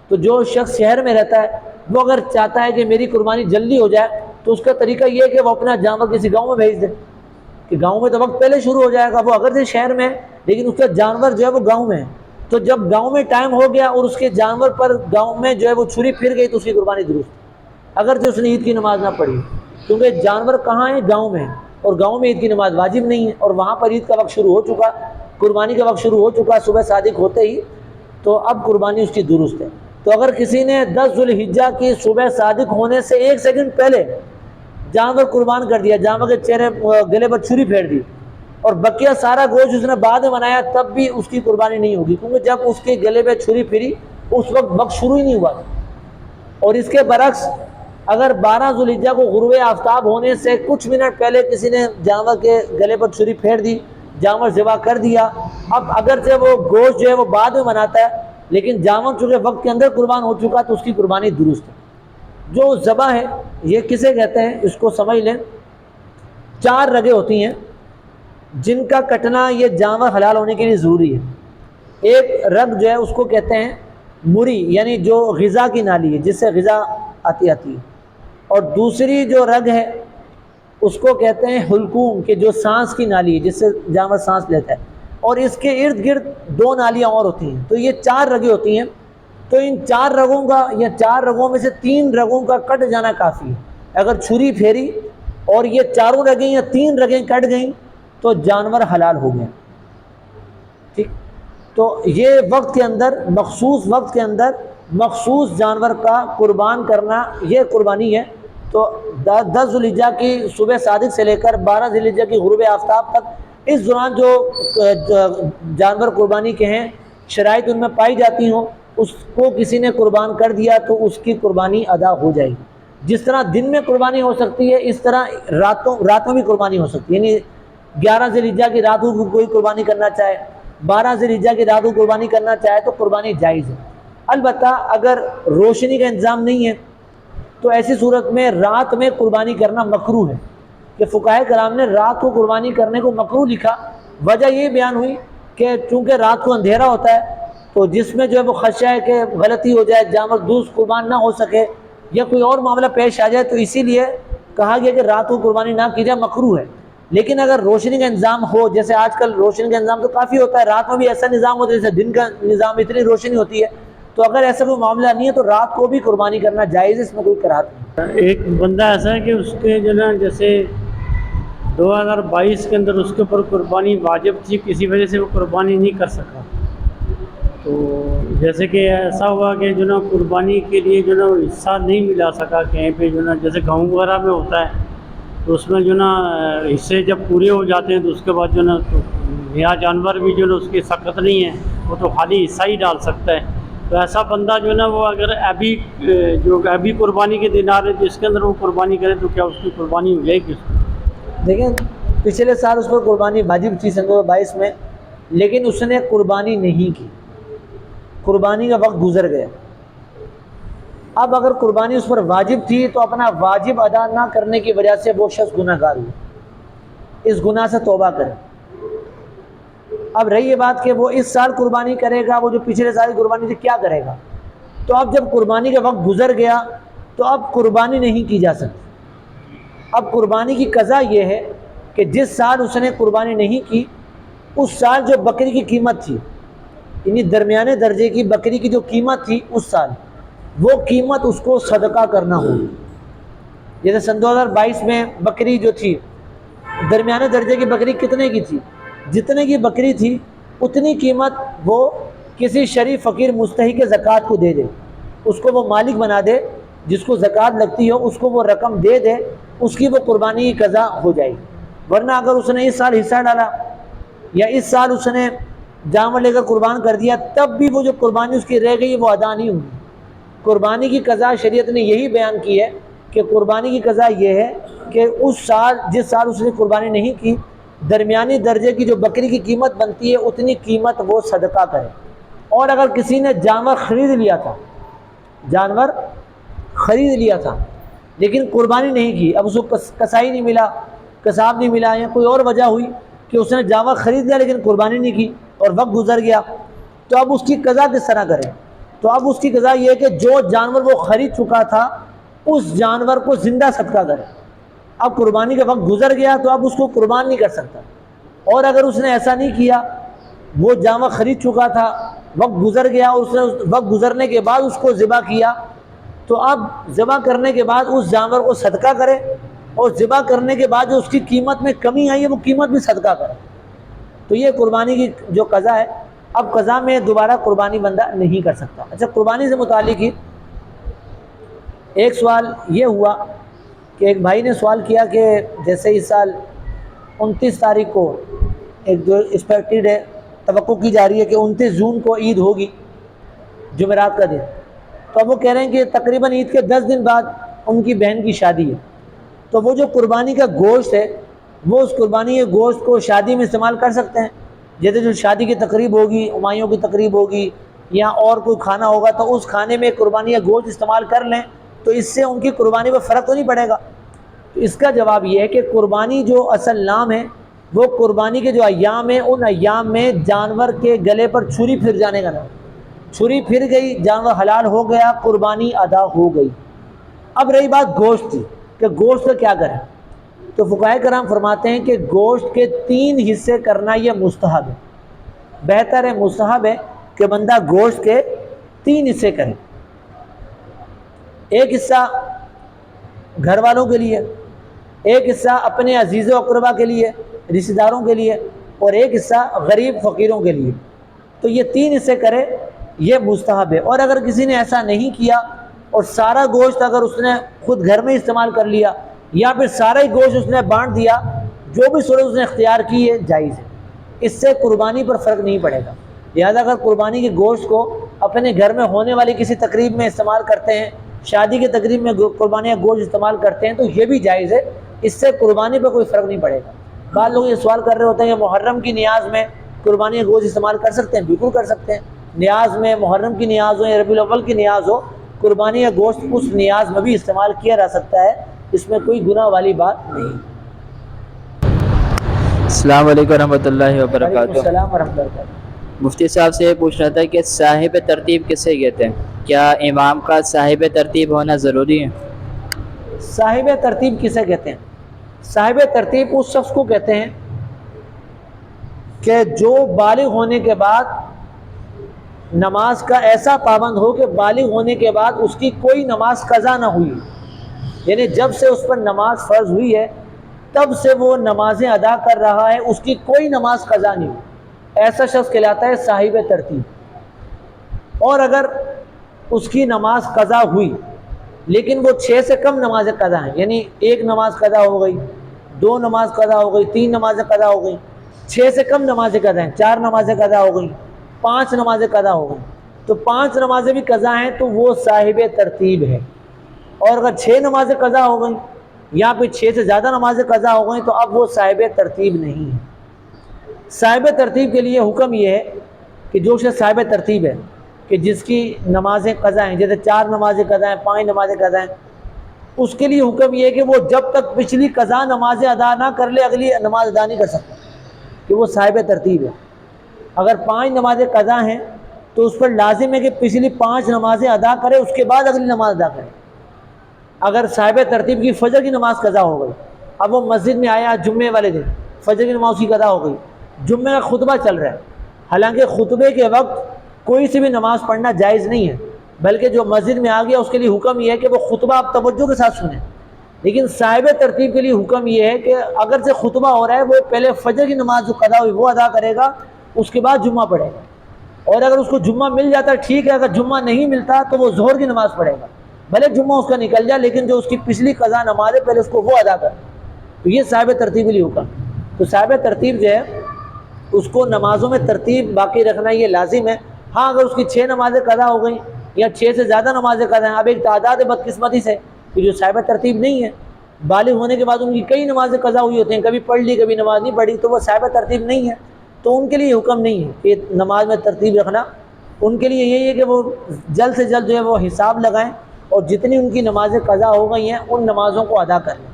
تو جو شخص شہر میں رہتا ہے وہ اگر چاہتا ہے کہ میری قربانی جلدی ہو جائے تو اس کا طریقہ یہ ہے کہ وہ اپنا جانور کسی گاؤں میں بھیج دے، کہ گاؤں میں تو وقت پہلے شروع ہو جائے گا، وہ اگر سے شہر میں لیکن اس کا جانور جو ہے وہ گاؤں میں ہے، تو جب گاؤں میں ٹائم ہو گیا اور اس کے جانور پر گاؤں میں جو ہے وہ چھری پھر گئی تو اس کی قربانی درست، اگر جو اس نے عید کی نماز نہ پڑھی، کیونکہ جانور کہاں ہیں؟ گاؤں میں، اور گاؤں میں عید کی نماز واجب نہیں ہے اور وہاں پر عید کا وقت شروع ہو چکا، قربانی کا وقت شروع ہو چکا صبح صادق ہوتے ہی، تو اب قربانی اس کی درست ہے۔ تو اگر کسی نے 10 ذوالحجہ کی صبح صادق ہونے سے 1 سیکنڈ پہلے جانور قربان کر دیا، جانور کے چہرے گلے پر چھری پھیر دی اور بقیہ سارا گوشت اس نے بعد میں بنایا، تب بھی اس کی قربانی نہیں ہوگی، کیونکہ جب اس کے گلے پہ چھری پھری اس وقت شروع ہی نہیں ہوا۔ اور اس کے برعکس اگر 12 ذوالحجہ کو غروب آفتاب ہونے سے کچھ منٹ پہلے کسی نے جانور کے گلے پر چھری پھیر دی، جانور ذبح کر دیا، اب اگرچہ وہ گوشت جو ہے وہ بعد میں بناتا ہے لیکن جانور چونکہ وقت کے اندر قربان ہو چکا تو اس کی قربانی درست ہے۔ جو ذبح ہے یہ کسے کہتے ہیں اس کو سمجھ لیں۔ 4 رگیں ہوتی ہیں جن کا کٹنا یہ جانور حلال ہونے کے لیے ضروری ہے۔ ایک رگ جو ہے اس کو کہتے ہیں مری، یعنی جو غذا کی نالی ہے جس سے غذا آتی ہے، اور دوسری جو رگ ہے اس کو کہتے ہیں حلقوم، کہ جو سانس کی نالی ہے جس سے جانور سانس لیتا ہے، اور اس کے ارد گرد 2 نالیاں اور ہوتی ہیں، تو یہ 4 رگیں ہوتی ہیں۔ تو ان 4 رگوں کا یا 4 رگوں میں سے 3 رگوں کا کٹ جانا کافی ہے۔ اگر چھری پھیری اور یہ 4 رگیں یا 3 رگیں کٹ گئیں تو جانور حلال ہو گیا، ٹھیک۔ تو یہ وقت کے اندر، مخصوص وقت کے اندر مخصوص جانور کا قربان کرنا یہ قربانی ہے۔ تو 10 ذوالحجہ کی صبح صادق سے لے کر 12 ذوالحجہ کی غروب آفتاب تک اس دوران جو جانور قربانی کے ہیں شرائط ان میں پائی جاتی ہوں، اس کو کسی نے قربان کر دیا تو اس کی قربانی ادا ہو جائے گی۔ جس طرح دن میں قربانی ہو سکتی ہے اس طرح راتوں بھی قربانی ہو سکتی ہے، یعنی 11 ذوالحجہ کی رات کو کوئی قربانی کرنا چاہے، 12 ذوالحجہ کی رات کو قربانی کرنا چاہے تو قربانی جائز ہے۔ البتہ اگر روشنی کا انتظام نہیں ہے تو ایسی صورت میں رات میں قربانی کرنا مکروہ ہے، کہ فقہائے کرام نے رات کو قربانی کرنے کو مکروہ لکھا۔ وجہ یہ بیان ہوئی کہ چونکہ رات کو اندھیرا ہوتا ہے تو جس میں جو ہے وہ خدشہ ہے کہ غلطی ہو جائے، جانور درست قربان نہ ہو سکے یا کوئی اور معاملہ پیش آ جائے، تو اسی لیے کہا گیا کہ رات کو قربانی نہ کی جائے، مکروہ ہے۔ لیکن اگر روشنی کا انتظام ہو، جیسے آج کل روشنی کا انتظام تو کافی ہوتا ہے، رات میں بھی ایسا نظام ہوتا ہے جیسے دن کا نظام، اتنی روشنی ہوتی ہے، تو اگر ایسا کوئی معاملہ نہیں ہے تو رات کو بھی قربانی کرنا جائز ہے، اس میں کوئی کراہت نہیں۔ ایک بندہ ایسا ہے کہ اس کے جو نا جیسے 2022 کے اندر اس کے اوپر قربانی واجب تھی، کسی وجہ سے وہ قربانی نہیں کر سکا، تو جیسے کہ ایسا ہوا کہ جو نا قربانی کے لیے جو نا حصہ نہیں ملا سکا کہیں پہ، جو نا جیسے گاؤں وغیرہ میں ہوتا ہے تو اس میں جو نا حصے جب پورے ہو جاتے ہیں تو اس کے بعد جو نا نیا جانور بھی جو نا اس کی سخت نہیں ہے، وہ تو خالی حصہ ہی ڈال سکتا ہے۔ تو ایسا بندہ جو نا وہ اگر ابھی قربانی کے دن آ رہے جس کے اندر وہ قربانی کرے تو کیا اس کی قربانی ہو جائے گی؟ دیکھیں پچھلے سال اس پر قربانی واجب تھی 2022 میں، لیکن اس نے قربانی نہیں کی، قربانی کا وقت گزر گیا۔ اب اگر قربانی اس پر واجب تھی تو اپنا واجب ادا نہ کرنے کی وجہ سے وہ شخص گناہ گار ہوا، اس گناہ سے توبہ کرے۔ اب رہی یہ بات کہ وہ اس سال قربانی کرے گا، وہ جو پچھلے سال کی قربانی تھی کیا کرے گا؟ تو اب جب قربانی کا وقت گزر گیا تو اب قربانی نہیں کی جا سکتی۔ اب قربانی کی قضا یہ ہے کہ جس سال اس نے قربانی نہیں کی اس سال جو بکری کی قیمت تھی، یعنی درمیانے درجے کی بکری کی جو قیمت تھی اس سال، وہ قیمت اس کو صدقہ کرنا ہوگی۔ جیسے سن 2022 میں بکری جو تھی، درمیانے درجے کی بکری کتنے کی تھی؟ جتنے کی بکری تھی اتنی قیمت وہ کسی شریف فقیر مستحق زکوٰۃ کو دے دے، اس کو وہ مالک بنا دے، جس کو زکوٰۃ لگتی ہو اس کو وہ رقم دے دے، اس کی وہ قربانی کی قضا ہو جائے گی۔ ورنہ اگر اس نے اس سال حصہ ڈالا یا اس سال اس نے جانور لے کر قربان کر دیا، تب بھی وہ جو قربانی اس کی رہ گئی وہ ادا نہیں ہوگی۔ قربانی کی قضا شریعت نے یہی بیان کی ہے کہ قربانی کی قضا یہ ہے کہ اس سال جس سال اس نے قربانی نہیں کی، درمیانی درجے کی جو بکری کی قیمت بنتی ہے اتنی قیمت وہ صدقہ کرے۔ اور اگر کسی نے جانور خرید لیا تھا، جانور خرید لیا تھا لیکن قربانی نہیں کی، اب اس کو کسائی نہیں ملا، قصاب نہیں ملا، یا کوئی اور وجہ ہوئی کہ اس نے جانور خرید لیا لیکن قربانی نہیں کی اور وقت گزر گیا، تو اب اس کی قضا کس طرح کریں؟ تو اب اس کی قضا یہ ہے کہ جو جانور وہ خرید چکا تھا اس جانور کو زندہ صدقہ کرے۔ اب قربانی کا وقت گزر گیا تو اب اس کو قربان نہیں کر سکتا۔ اور اگر اس نے ایسا نہیں کیا، وہ جانور خرید چکا تھا، وقت گزر گیا اور اس نے وقت گزرنے کے بعد اس کو ذبح کیا، تو اب ذبح کرنے کے بعد اس جانور کو صدقہ کرے، اور ذبح کرنے کے بعد جو اس کی قیمت میں کمی آئی ہے وہ قیمت بھی صدقہ کرے۔ تو یہ قربانی کی جو قضا ہے۔ اب قضا میں دوبارہ قربانی بندہ نہیں کر سکتا۔ اچھا، قربانی سے متعلق ہی ایک سوال یہ ہوا کہ ایک بھائی نے سوال کیا کہ جیسے اس سال 29 تاریخ کو ایک جو ایکسپیکٹڈ ہے، توقع کی جا رہی ہے کہ 29 جون کو عید ہوگی، جمعرات کا دن، تو اب وہ کہہ رہے ہیں کہ تقریباً عید کے 10 دن بعد ان کی بہن کی شادی ہے، تو وہ جو قربانی کا گوشت ہے وہ اس قربانی کے گوشت کو شادی میں استعمال کر سکتے ہیں؟ جیسے جو شادی کی تقریب ہوگی، ہمایوں کی تقریب ہوگی یا اور کوئی کھانا ہوگا تو اس کھانے میں قربانی کا گوشت استعمال کر لیں تو اس سے ان کی قربانی پہ فرق تو نہیں پڑے گا؟ تو اس کا جواب یہ ہے کہ قربانی جو اصل نام ہے وہ قربانی کے جو ایام ہیں ان ایام میں جانور کے گلے پر چھری پھر جانے کا نام، چھری پھر گئی، جانور حلال ہو گیا، قربانی ادا ہو گئی۔ اب رہی بات گوشت کی کہ گوشت کا کیا کریں، تو فقہاء کرام فرماتے ہیں کہ گوشت کے 3 حصے کرنا یہ مستحب ہے، بہتر ہے، مستحب ہے کہ بندہ گوشت کے 3 حصے کرے۔ ایک حصہ گھر والوں کے لیے، ایک حصہ اپنے عزیز و اقربا کے لیے، رشتہ داروں کے لیے، اور ایک حصہ غریب فقیروں کے لیے۔ تو یہ 3 حصے کرے، یہ مستحب ہے۔ اور اگر کسی نے ایسا نہیں کیا اور سارا گوشت اگر اس نے خود گھر میں استعمال کر لیا یا پھر سارا ہی گوشت اس نے بانٹ دیا، جو بھی صورت اس نے اختیار کی ہے جائز ہے، اس سے قربانی پر فرق نہیں پڑے گا۔ لہذا اگر قربانی کے گوشت کو اپنے گھر میں ہونے والی کسی تقریب میں استعمال کرتے ہیں، شادی کی تقریب میں قربانی کا گوشت استعمال کرتے ہیں تو یہ بھی جائز ہے، اس سے قربانی پہ کوئی فرق نہیں پڑے گا۔ بعض لوگ یہ سوال کر رہے ہوتے ہیں کہ محرم کی نیاز میں قربانی کا گوشت استعمال کر سکتے ہیں؟ بالکل کر سکتے ہیں، نیاز میں، محرم کی نیاز ہو یا ربیع الاول کی نیاز ہو، قربانی کا گوشت اس نیاز میں بھی استعمال کیا جا سکتا ہے، اس میں کوئی گناہ والی بات نہیں۔ السلام علیکم ورحمۃ اللہ وعلیکم وبرکاتہ۔ السلام ورحمۃ اللہ وبرکاتہ۔ مفتی صاحب سے یہ پوچھنا تھا کہ صاحب ترتیب کسے کہتے ہیں؟ کیا امام کا صاحب ترتیب ہونا ضروری ہے؟ صاحب ترتیب کسے کہتے ہیں؟ صاحب ترتیب اس شخص کو کہتے ہیں کہ جو بالغ ہونے کے بعد نماز کا ایسا پابند ہو کہ بالغ ہونے کے بعد اس کی کوئی نماز قضا نہ ہوئی، یعنی جب سے اس پر نماز فرض ہوئی ہے تب سے وہ نمازیں ادا کر رہا ہے، اس کی کوئی نماز قضا نہیں ہوئی، ایسا شخص کہلاتا ہے صاحب ترتیب۔ اور اگر اس کی نماز قضا ہوئی لیکن وہ 6 سے کم نمازیں قضا ہیں، یعنی 1 نماز قضا ہو گئی، 2 نماز قضا ہو گئی، 3 نمازیں قضا ہو گئی، 6 سے کم نمازیں قضا ہیں، 4 نمازیں قضا ہو گئیں، 5 نمازیں قضا ہو گئیں، تو 5 نمازیں بھی قضا ہیں تو وہ صاحب ترتیب ہے۔ اور اگر 6 نمازیں قضا ہو گئیں یا پھر 6 سے زیادہ نمازیں قضا ہو گئیں تو اب وہ صاحب ترتیب نہیں ہے۔ صاحب ترتیب کے لیے حکم یہ ہے کہ جو شخص صاحب ترتیب ہے کہ جس کی نمازیں قضا ہیں، جیسے 4 نمازیں قضا ہیں، 5 نمازیں قضا ہیں، اس کے لیے حکم یہ ہے کہ وہ جب تک پچھلی قضا نمازیں ادا نہ کر لے اگلی نماز ادا نہیں کر سکتا، کہ وہ صاحب ترتیب ہے۔ اگر 5 نمازیں قضا ہیں تو اس پر لازم ہے کہ پچھلی 5 نمازیں ادا کرے، اس کے بعد اگلی نماز ادا کرے۔ اگر صاحب ترتیب کی فجر کی نماز قضا ہو گئی، اب وہ مسجد میں آیا جمعے والے دن، فجر کی نماز کی قضا ہو گئی، جمعے کا خطبہ چل رہا ہے، حالانکہ خطبے کے وقت کوئی سی بھی نماز پڑھنا جائز نہیں ہے، بلکہ جو مسجد میں آ گیا اس کے لیے حکم یہ ہے کہ وہ خطبہ آپ توجہ کے ساتھ سنیں۔ لیکن صاحب ترتیب کے لیے حکم یہ ہے کہ اگر سے خطبہ ہو رہا ہے وہ پہلے فجر کی نماز جو قضا ہوئی وہ ادا کرے گا، اس کے بعد جمعہ پڑھے گا، اور اگر اس کو جمعہ مل جاتا ہے ٹھیک ہے، اگر جمعہ نہیں ملتا تو وہ ظہر کی نماز پڑھے گا، بھلے جمعہ اس کا نکل جائے لیکن جو اس کی پچھلی قضا نماز ہے پہلے اس کو وہ ادا کرے۔ تو یہ صاحب ترتیب کے لیے حکم۔ تو صاحب ترتیب جو ہے اس کو نمازوں میں ترتیب باقی رکھنا یہ لازم ہے۔ ہاں اگر اس کی 6 نمازیں قضا ہو گئیں یا 6 سے زیادہ نمازیں قضا ہیں، اب ایک تعداد بدقسمتی سے کہ جو صاحب ترتیب نہیں ہے، بالغ ہونے کے بعد ان کی کئی نمازیں قضا ہوئی ہوتی ہیں، کبھی پڑھ لی کبھی نماز نہیں پڑھی، تو وہ صاحب ترتیب نہیں ہے، تو ان کے لیے حکم نہیں ہے کہ نماز میں ترتیب رکھنا۔ ان کے لیے یہی ہے کہ وہ جلد سے جلد جو ہے وہ حساب لگائیں اور جتنی ان کی نمازیں قضا ہو گئی ہیں ان نمازوں کو ادا کر لیں۔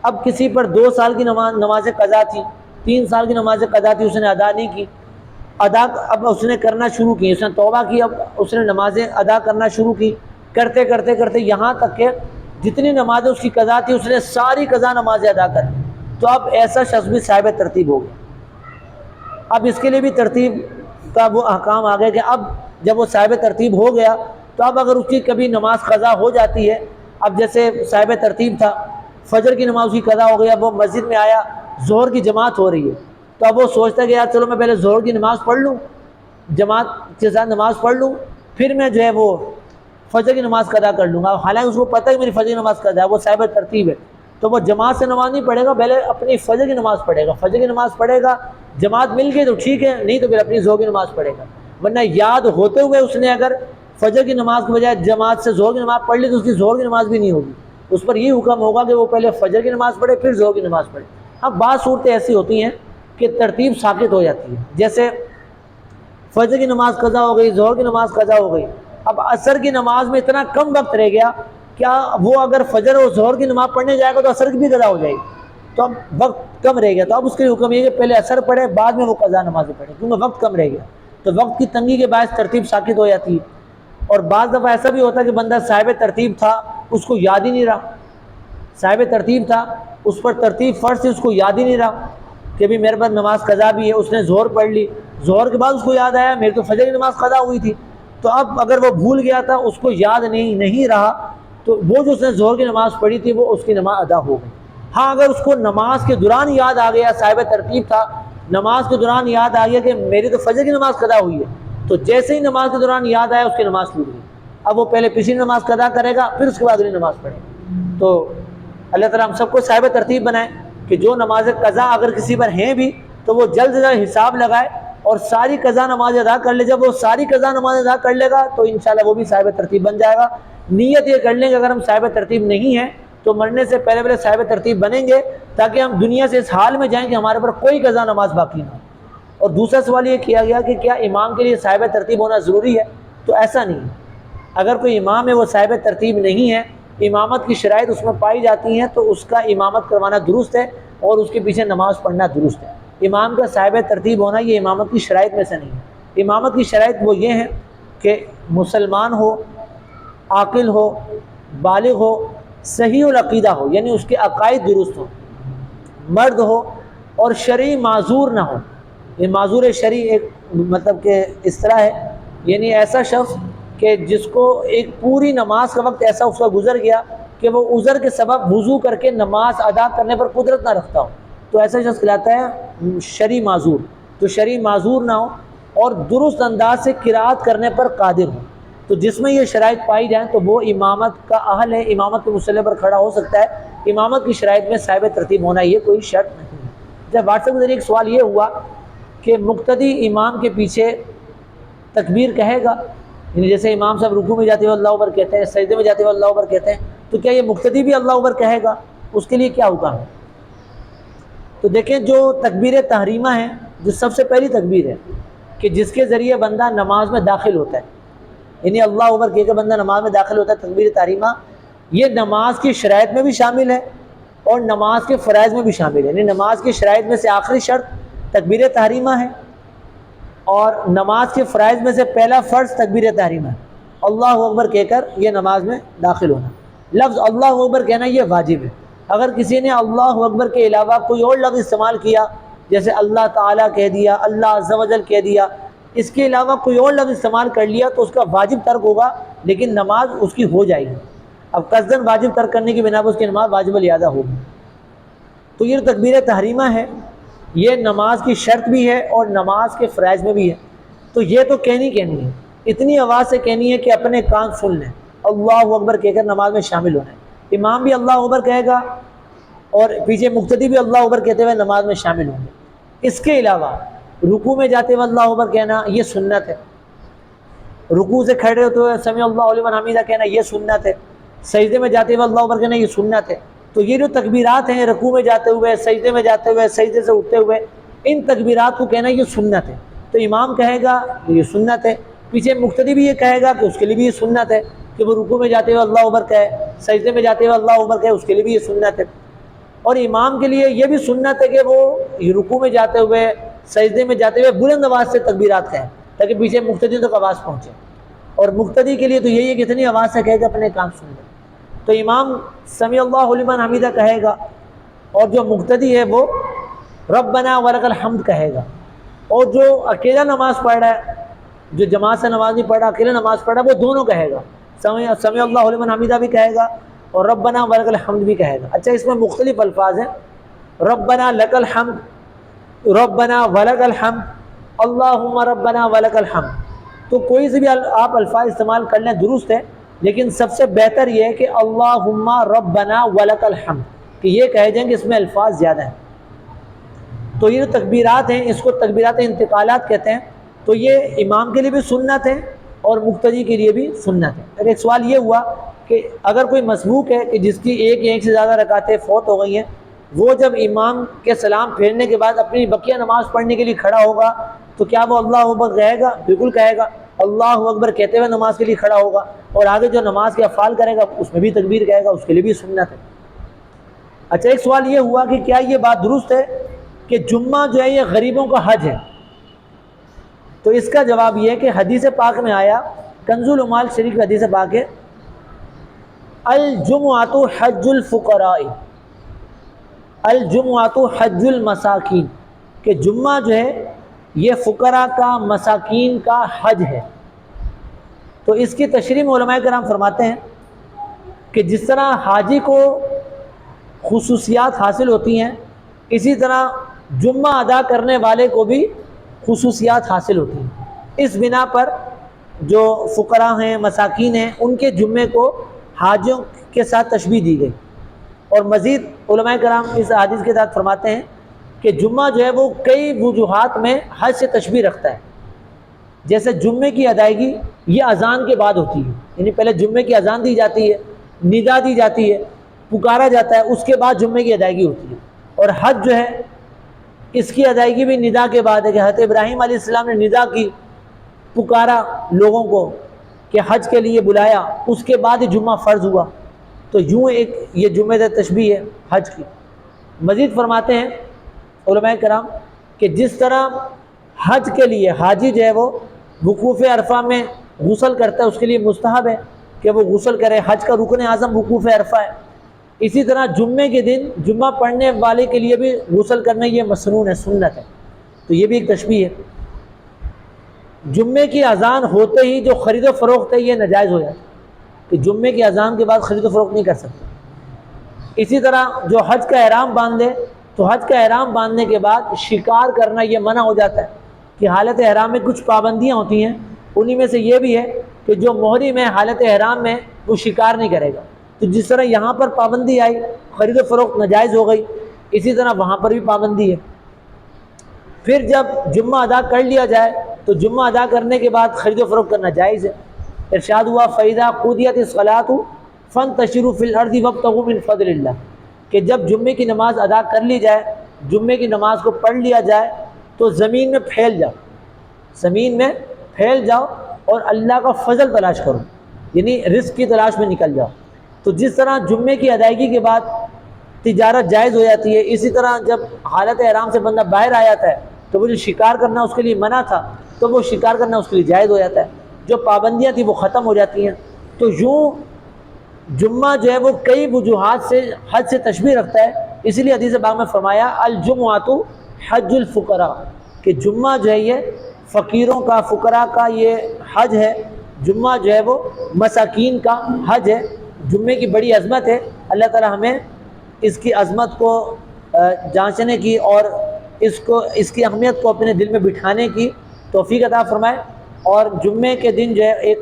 اب کسی پر 2 سال کی نمازیں قضا تھیں، 3 سال کی نمازیں قضا تھی، اس نے ادا نہیں کی، اب اس نے کرنا شروع کی، اس نے توبہ کی، اب اس نے نمازیں ادا کرنا شروع کی، کرتے کرتے کرتے یہاں تک کہ جتنی نمازیں اس کی قضا تھی اس نے ساری قضا نمازیں ادا کر لی، تو اب ایسا شخص بھی صاحب ترتیب ہو گیا۔ اب اس کے لیے بھی ترتیب کا وہ احکام آ گئے کہ اب جب وہ صاحب ترتیب ہو گیا تو اب اگر اس کی کبھی نماز قضا ہو جاتی ہے، اب جیسے صاحب ترتیب تھا، فجر کی نماز کی قضا ہو گئی، اب وہ مسجد میں آیا، ظہر کی جماعت ہو رہی ہے، تو اب وہ سوچتا ہے کہ یار چلو میں پہلے ظہر کی نماز پڑھ لوں، جماعت کے ساتھ نماز پڑھ لوں، پھر میں جو ہے وہ فجر کی نماز قضا کر لوں گا۔ حالانکہ اس کو پتہ ہے کہ میری فجر کی نماز قضا ہے، وہ صاحب ترتیب ہے، تو وہ جماعت سے نماز نہیں پڑھے گا، پہلے اپنی فجر کی نماز پڑھے گا، فجر کی نماز پڑھے گا، جماعت مل گئی تو ٹھیک ہے، نہیں تو پھر اپنی ظہر کی نماز پڑھے گا۔ ورنہ یاد ہوتے ہوئے اس نے اگر فجر کی نماز کے بجائے جماعت سے ظہر کی نماز پڑھ لی تو اس کی ظہر کی نماز بھی نہیں ہوگی، اس پر یہ حکم ہوگا کہ وہ پہلے فجر کی نماز پڑھے پھر ظہر کی نماز پڑھے۔ اب بعض صورتیں ایسی ہوتی ہیں کہ ترتیب ساقط ہو جاتی ہے، جیسے فجر کی نماز قضا ہو گئی، ظہر کی نماز قضا ہو گئی، اب عصر کی نماز میں اتنا کم وقت رہ گیا، کیا وہ اگر فجر اور ظہر کی نماز پڑھنے جائے گا تو عصر کی بھی قضا ہو جائے گی، تو اب وقت کم رہ گیا، تو اب اس کے لیے حکم یہ کہ پہلے عصر پڑھے بعد میں وہ قضا نمازیں پڑھے، کیونکہ وقت کم رہ گیا، تو وقت کی تنگی کے باعث ترتیب ساقط ہو جاتی ہے۔ اور بعض دفعہ ایسا بھی ہوتا ہے کہ بندہ صاحب ترتیب تھا اس کو یاد ہی نہیں رہا، صاحب ترتیب تھا اس پر ترتیب فرض سے اس کو یاد ہی نہیں رہا کہ بھی میرے پاس نماز قضا بھی ہے، اس نے ظہر پڑھ لی، ظہر کے بعد اس کو یاد آیا میری تو فجر کی نماز قضا ہوئی تھی، تو اب اگر وہ بھول گیا تھا، اس کو یاد نہیں رہا، تو وہ جو اس نے ظہر کی نماز پڑھی تھی وہ اس کی نماز ادا ہو گئی۔ ہاں اگر اس کو نماز کے دوران یاد آ گیا، صاحب ترتیب تھا، نماز کے دوران یاد آ گیا کہ میری تو فجر کی نماز قضا ہوئی ہے، تو جیسے ہی نماز کے دوران یاد آیا اس کی نماز ٹوٹ گئی، اب وہ پہلے پچھلی نماز قضا کرے گا پھر اس کے بعد اگلی نماز پڑھے گا۔ تو اللہ تعالیٰ ہم سب کو صاحب ترتیب بنائے کہ جو نماز قضا اگر کسی پر ہیں بھی تو وہ جلد سے جلد حساب لگائے اور ساری قضا نماز ادا کر لے۔ جب وہ ساری قضا نماز ادا کر لے گا تو انشاءاللہ وہ بھی صاحب ترتیب بن جائے گا۔ نیت یہ کر لیں کہ اگر ہم صاحب ترتیب نہیں ہیں تو مرنے سے پہلے صاحب ترتیب بنیں گے، تاکہ ہم دنیا سے اس حال میں جائیں کہ ہمارے پر کوئی قضا نماز باقی نہ ہو۔ اور دوسرا سوال یہ کیا گیا کہ کیا امام کے لیے صاحب ترتیب ہونا ضروری ہے؟ تو ایسا نہیں ہے، اگر کوئی امام ہے وہ صاحب ترتیب نہیں ہے، امامت کی شرائط اس میں پائی جاتی ہیں تو اس کا امامت کروانا درست ہے اور اس کے پیچھے نماز پڑھنا درست ہے۔ امام کا صاحب ترتیب ہونا یہ امامت کی شرائط میں سے نہیں ہے۔ امامت کی شرائط وہ یہ ہیں کہ مسلمان ہو، عاقل ہو، بالغ ہو، صحیح العقیدہ ہو، یعنی اس کے عقائد درست ہو، مرد ہو اور شرعی معذور نہ ہو۔ یہ معذور شرعی ایک مطلب کہ اس طرح ہے، یعنی ایسا شخص کہ جس کو ایک پوری نماز کا وقت ایسا اس کا گزر گیا کہ وہ عذر کے سبب وضو کر کے نماز ادا کرنے پر قدرت نہ رکھتا ہو، تو ایسا شخص کہلاتا ہے شرعی معذور۔ تو شرعی معذور نہ ہو اور درست انداز سے قرات کرنے پر قادر ہو، تو جس میں یہ شرائط پائی جائیں تو وہ امامت کا اہل ہے، امامت کے مصلی پر کھڑا ہو سکتا ہے۔ امامت کی شرائط میں صاحب ترتیب ہونا یہ کوئی شرط نہیں ہے۔ جب واٹس ایپ کے ذریعے ایک سوال یہ ہوا کہ مقتدی امام کے پیچھے تکبیر کہے گا، یعنی جیسے امام صاحب رکوع میں جاتے ہوئے اللہ اکبر کہتے ہیں، سجدے میں جاتے ہوئے اللہ اکبر کہتے ہیں، تو کیا یہ مقتدی بھی اللہ اکبر کہے گا؟ اس کے لیے کیا حکم ہے؟ تو دیکھیں جو تکبیر تحریمہ ہے، جو سب سے پہلی تکبیر ہے کہ جس کے ذریعے بندہ نماز میں داخل ہوتا ہے، یعنی اللہ اکبر کہہ کے بندہ نماز میں داخل ہوتا ہے تکبیر تحریمہ، یہ نماز کی شرائط میں بھی شامل ہے اور نماز کے فرائض میں بھی شامل ہے۔ یعنی نماز کی شرائط میں سے آخری شرط تکبیر تحریمہ ہے اور نماز کے فرائض میں سے پہلا فرض تکبیر تحریمہ ہے، اللہ اکبر کہہ کر یہ نماز میں داخل ہونا۔ لفظ اللہ اکبر کہنا یہ واجب ہے۔ اگر کسی نے اللہ اکبر کے علاوہ کوئی اور لفظ استعمال کیا، جیسے اللہ تعالیٰ کہہ دیا، اللہ عز و جل کہہ دیا، اس کے علاوہ کوئی اور لفظ استعمال کر لیا تو اس کا واجب ترک ہوگا، لیکن نماز اس کی ہو جائے گی۔ اب قصداً واجب ترک کرنے کی بنا پر اس کی نماز واجب الادا ہوگی۔ تو یہ تکبیر تحریمہ ہے، یہ نماز کی شرط بھی ہے اور نماز کے فرائض میں بھی ہے۔ تو یہ تو کہنی ہے، اتنی آواز سے کہنی ہے کہ اپنے کان سن لیں، اللہ اکبر کہہ کر نماز میں شامل ہونا ہے۔ امام بھی اللہ اکبر کہے گا اور پیچھے مقتدی بھی اللہ اکبر کہتے ہوئے نماز میں شامل ہوں گے۔ اس کے علاوہ رکوع میں جاتے ہوئے اللہ اکبر کہنا یہ سنت ہے، رکوع سے کھڑے ہوتے ہوئے سمیع اللہ لمن حمیدہ کہنا یہ سنت ہے، سجدے میں جاتے ہوئے اللہ اکبر کہنا یہ سنت ہے۔ تو یہ جو تکبیرات ہیں، رکوع میں جاتے ہوئے، سجدے میں جاتے ہوئے، سجدے سے اٹھتے ہوئے، ان تکبیرات کو کہنا یہ سنت ہے۔ تو امام کہے گا یہ سنت ہے، پیچھے مقتدی بھی یہ کہے گا کہ اس کے لیے بھی یہ سنت ہے کہ وہ رکوع میں جاتے ہوئے اللہ اکبر کہے، سجدے میں جاتے ہوئے اللہ اکبر کہے، اس کے لیے بھی یہ سنت ہے۔ اور امام کے لیے یہ بھی سنت ہے کہ وہ رکوع میں جاتے ہوئے، سجدے میں جاتے ہوئے بلند آواز سے تکبیرات کہیں تاکہ پیچھے مقتدی تک آواز پہنچے، اور مقتدی کے لیے تو یہی ہے کہ اتنی آواز سے کہے کہ اپنے کام سن لیں۔ تو امام سمیع اللہ لمن حمیدہ کہے گا اور جو مقتدی ہے وہ ربنا ولک الحمد کہے گا، اور جو اکیلا نماز پڑھ رہا ہے، جو جماعت سے نماز نہیں پڑھ رہا، اکیلا نماز پڑھ رہا ہے، وہ دونوں کہے گا، سمیع اللہ لمن حمیدہ بھی کہے گا اور ربنا ولک الحمد بھی کہے گا۔ اچھا، اس میں مختلف الفاظ ہیں، ربنا لک الحمد، ربنا ولک الحمد، اللہم ربنا ولک الحمد۔ تو کوئی سے بھی آپ الفاظ استعمال کر لیں درست ہے، لیکن سب سے بہتر یہ ہے کہ اللہم ربنا ولک الحمد، کہ یہ کہہ جائیں کہ اس میں الفاظ زیادہ ہیں۔ تو یہ جو تکبیرات ہیں اس کو تکبیرات انتقالات کہتے ہیں۔ تو یہ امام کے لیے بھی سنت ہے اور مقتدی کے لیے بھی سنت ہے۔ پھر ایک سوال یہ ہوا کہ اگر کوئی مسبوق ہے کہ جس کی ایک سے زیادہ رکعتیں فوت ہو گئی ہیں، وہ جب امام کے سلام پھیرنے کے بعد اپنی بقیہ نماز پڑھنے کے لیے کھڑا ہوگا تو کیا وہ اللہ اکبر کہے گا؟ بالکل کہے گا، اللہ اکبر کہتے ہوئے نماز کے لیے کھڑا ہوگا، اور آگے جو نماز کے افعال کرے گا اس میں بھی تکبیر کہے گا، اس کے لیے بھی سنت ہے۔ اچھا، ایک سوال یہ ہوا کہ کیا یہ بات درست ہے کہ جمعہ جو ہے یہ غریبوں کا حج ہے؟ تو اس کا جواب یہ ہے کہ حدیث پاک میں آیا، کنز العمال شریف کی حدیث پاک ہے، الجمعۃ حج الفقراء، الجمعۃ حج المساکین، کہ جمعہ جو ہے یہ فقراء کا، مساکین کا حج ہے۔ تو اس کی تشریح میں علماء کرام فرماتے ہیں کہ جس طرح حاجی کو خصوصیات حاصل ہوتی ہیں، اسی طرح جمعہ ادا کرنے والے کو بھی خصوصیات حاصل ہوتی ہیں۔ اس بنا پر جو فقراء ہیں، مساکین ہیں، ان کے جمعے کو حاجیوں کے ساتھ تشبیہ دی گئی۔ اور مزید علماء کرام اس حدیث کے ساتھ فرماتے ہیں کہ جمعہ جو ہے وہ کئی وجوہات میں حج سے تشبیہ رکھتا ہے۔ جیسے جمعے کی ادائیگی یہ اذان کے بعد ہوتی ہے، یعنی پہلے جمعے کی اذان دی جاتی ہے، ندا دی جاتی ہے، پکارا جاتا ہے، اس کے بعد جمعے کی ادائیگی ہوتی ہے۔ اور حج جو ہے اس کی ادائیگی بھی ندا کے بعد ہے کہ حضرت ابراہیم علیہ السلام نے ندا کی، پکارا لوگوں کو کہ حج کے لیے بلایا، اس کے بعد جمعہ فرض ہوا۔ تو یوں ایک یہ جمعہ سے تشبیہ ہے حج کی۔ مزید فرماتے ہیں علماء کرام کہ جس طرح حج کے لیے حاجی جو ہے وہ وقوف عرفہ میں غسل کرتا ہے، اس کے لیے مستحب ہے کہ وہ غسل کرے، حج کا رکن اعظم وقوف عرفہ ہے۔ اسی طرح جمعے کے دن جمعہ پڑھنے والے کے لیے بھی غسل کرنا یہ مسنون ہے، سنت ہے۔ تو یہ بھی ایک تشبیہ ہے۔ جمعے کی اذان ہوتے ہی جو خرید و فروخت ہے یہ ناجائز ہو جاتا ہے کہ جمعے کی اذان کے بعد خرید و فروخت نہیں کر سکتے۔ اسی طرح جو حج کا احرام باندھ لے تو حج کا احرام باندھنے کے بعد شکار کرنا یہ منع ہو جاتا ہے کہ حالت احرام میں کچھ پابندیاں ہوتی ہیں، انہی میں سے یہ بھی ہے کہ جو محرم ہے حالت احرام میں وہ شکار نہیں کرے گا۔ تو جس طرح یہاں پر پابندی آئی، خرید و فروخت ناجائز ہو گئی، اسی طرح وہاں پر بھی پابندی ہے۔ پھر جب جمعہ ادا کر لیا جائے تو جمعہ ادا کرنے کے بعد خرید و فروخت کرنا جائز ہے۔ ارشاد ہوا فَإِذَا قُضِيَتِ الصَّلَاةُ فَانتَشِرُوا فِي الْأَرْضِ وَابْتَغُوا مِنْ فَضْلِ اللَّهِ، کہ جب جمعے کی نماز ادا کر لی جائے، جمعے کی نماز کو پڑھ لیا جائے تو زمین میں پھیل جاؤ، زمین میں پھیل جاؤ اور اللہ کا فضل تلاش کرو، یعنی رزق کی تلاش میں نکل جاؤ۔ تو جس طرح جمعے کی ادائیگی کے بعد تجارت جائز ہو جاتی ہے، اسی طرح جب حالت احرام سے بندہ باہر آ جاتا ہے تو وہ جو شکار کرنا اس کے لیے منع تھا تو وہ شکار کرنا اس کے لیے جائز ہو جاتا ہے، جو پابندیاں تھیں وہ ختم ہو جاتی ہیں۔ تو یوں جمعہ جو ہے وہ کئی وجوہات سے حج سے تشبیہ رکھتا ہے، اسی لیے حدیث پاک میں فرمایا الجمعۃ حج الفقراء، کہ جمعہ جو ہے یہ فقیروں کا، فقراء کا یہ حج ہے، جمعہ جو ہے وہ مساکین کا حج ہے۔ جمعے کی بڑی عظمت ہے، اللہ تعالی ہمیں اس کی عظمت کو جانچنے کی اور اس کی اہمیت کو اپنے دل میں بٹھانے کی توفیق عطا فرمائے۔ اور جمعے کے دن جو ہے ایک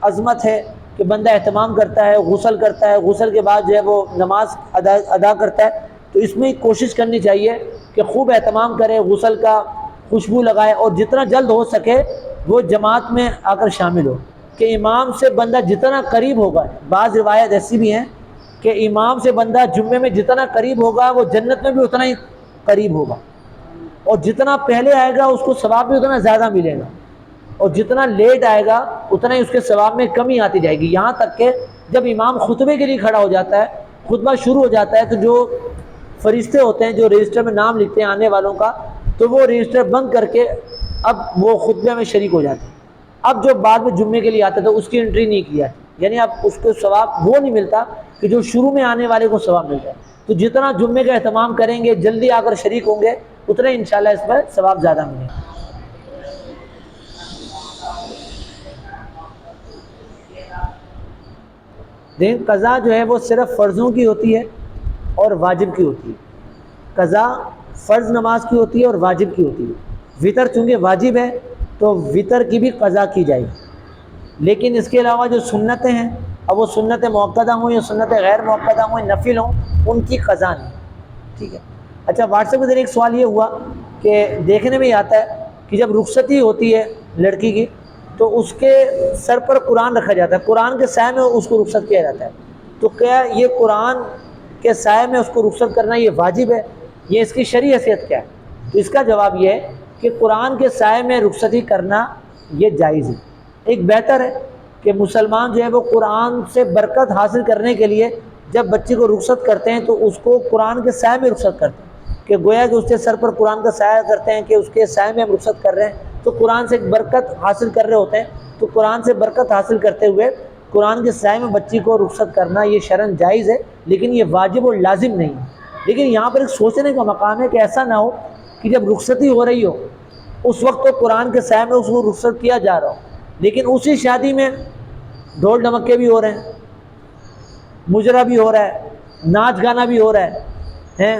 عظمت ہے کہ بندہ اہتمام کرتا ہے، غسل کرتا ہے، غسل کے بعد جو ہے وہ نماز ادا کرتا ہے، تو اس میں کوشش کرنی چاہیے کہ خوب اہتمام کرے، غسل کا خوشبو لگائے، اور جتنا جلد ہو سکے وہ جماعت میں آ کر شامل ہو، کہ امام سے بندہ جتنا قریب ہوگا، بعض روایت ایسی بھی ہیں کہ امام سے بندہ جمعے میں جتنا قریب ہوگا وہ جنت میں بھی اتنا ہی قریب ہوگا، اور جتنا پہلے آئے گا اس کو ثواب بھی اتنا زیادہ ملے گا، اور جتنا لیٹ آئے گا اتنا ہی اس کے ثواب میں کمی آتی جائے گی، یہاں تک کہ جب امام خطبے کے لیے کھڑا ہو جاتا ہے، خطبہ شروع ہو جاتا ہے، تو جو فرشتے ہوتے ہیں جو رجسٹر میں نام لکھتے ہیں آنے والوں کا، تو وہ رجسٹر بند کر کے اب وہ خطبے میں شریک ہو جاتے ہیں۔ اب جو بعد میں جمعے کے لیے آتا ہے تو اس کی انٹری نہیں کی جاتی، یعنی اب اس کو ثواب وہ نہیں ملتا کہ جو شروع میں آنے والے کو ثواب ملتا ہے۔ تو جتنا جمعے کا اہتمام کریں گے، جلدی آ کر شریک ہوں گے، اتنا انشاءاللہ اس پر ثواب زیادہ ملے گا۔ لیکن قضا جو ہے وہ صرف فرضوں کی ہوتی ہے اور واجب کی ہوتی ہے۔ قضا فرض نماز کی ہوتی ہے اور واجب کی ہوتی ہے۔ وطر چونکہ واجب ہے تو وطر کی بھی قضا کی جائے گی، لیکن اس کے علاوہ جو سنتیں ہیں، اب وہ سنت موقدہ ہوں یا سنت غیر موقدہ ہوں، نفل ہوں، ان کی قضا نہیں، ٹھیک ہے۔ اچھا، واٹس ایپ کے ذریعے ایک سوال یہ ہوا کہ دیکھنے میں آتا ہے کہ جب رخصتی ہوتی ہے لڑکی کی تو اس کے سر پر قرآن رکھا جاتا ہے، قرآن کے سائے میں اس کو رخصت کیا جاتا ہے، تو کیا یہ قرآن کے سائے میں اس کو رخصت کرنا یہ واجب ہے، یہ اس کی شرعی حیثیت کیا ہے؟ تو اس کا جواب یہ ہے کہ قرآن کے سائے میں رخصتی کرنا یہ جائز ہے۔ ایک بہتر ہے کہ مسلمان جو ہے وہ قرآن سے برکت حاصل کرنے کے لیے جب بچے کو رخصت کرتے ہیں تو اس کو قرآن کے سائے میں رخصت کرتے ہیں، کہ گویا کہ اس کے سر پر قرآن کا سایہ کرتے ہیں کہ اس کے سائے میں ہم رخصت کر رہے ہیں، تو قرآن سے ایک برکت حاصل کر رہے ہوتے ہیں۔ تو قرآن سے برکت حاصل کرتے ہوئے قرآن کے سائے میں بچی کو رخصت کرنا یہ شرعاً جائز ہے، لیکن یہ واجب اور لازم نہیں ہے۔ لیکن یہاں پر ایک سوچنے کا مقام ہے کہ ایسا نہ ہو کہ جب رخصتی ہو رہی ہو اس وقت تو قرآن کے سائے میں اس کو رخصت کیا جا رہا ہو، لیکن اسی شادی میں ڈھول ڈھمکے بھی ہو رہے ہیں، مجرا بھی ہو رہا ہے، ناچ گانا بھی ہو رہا ہے،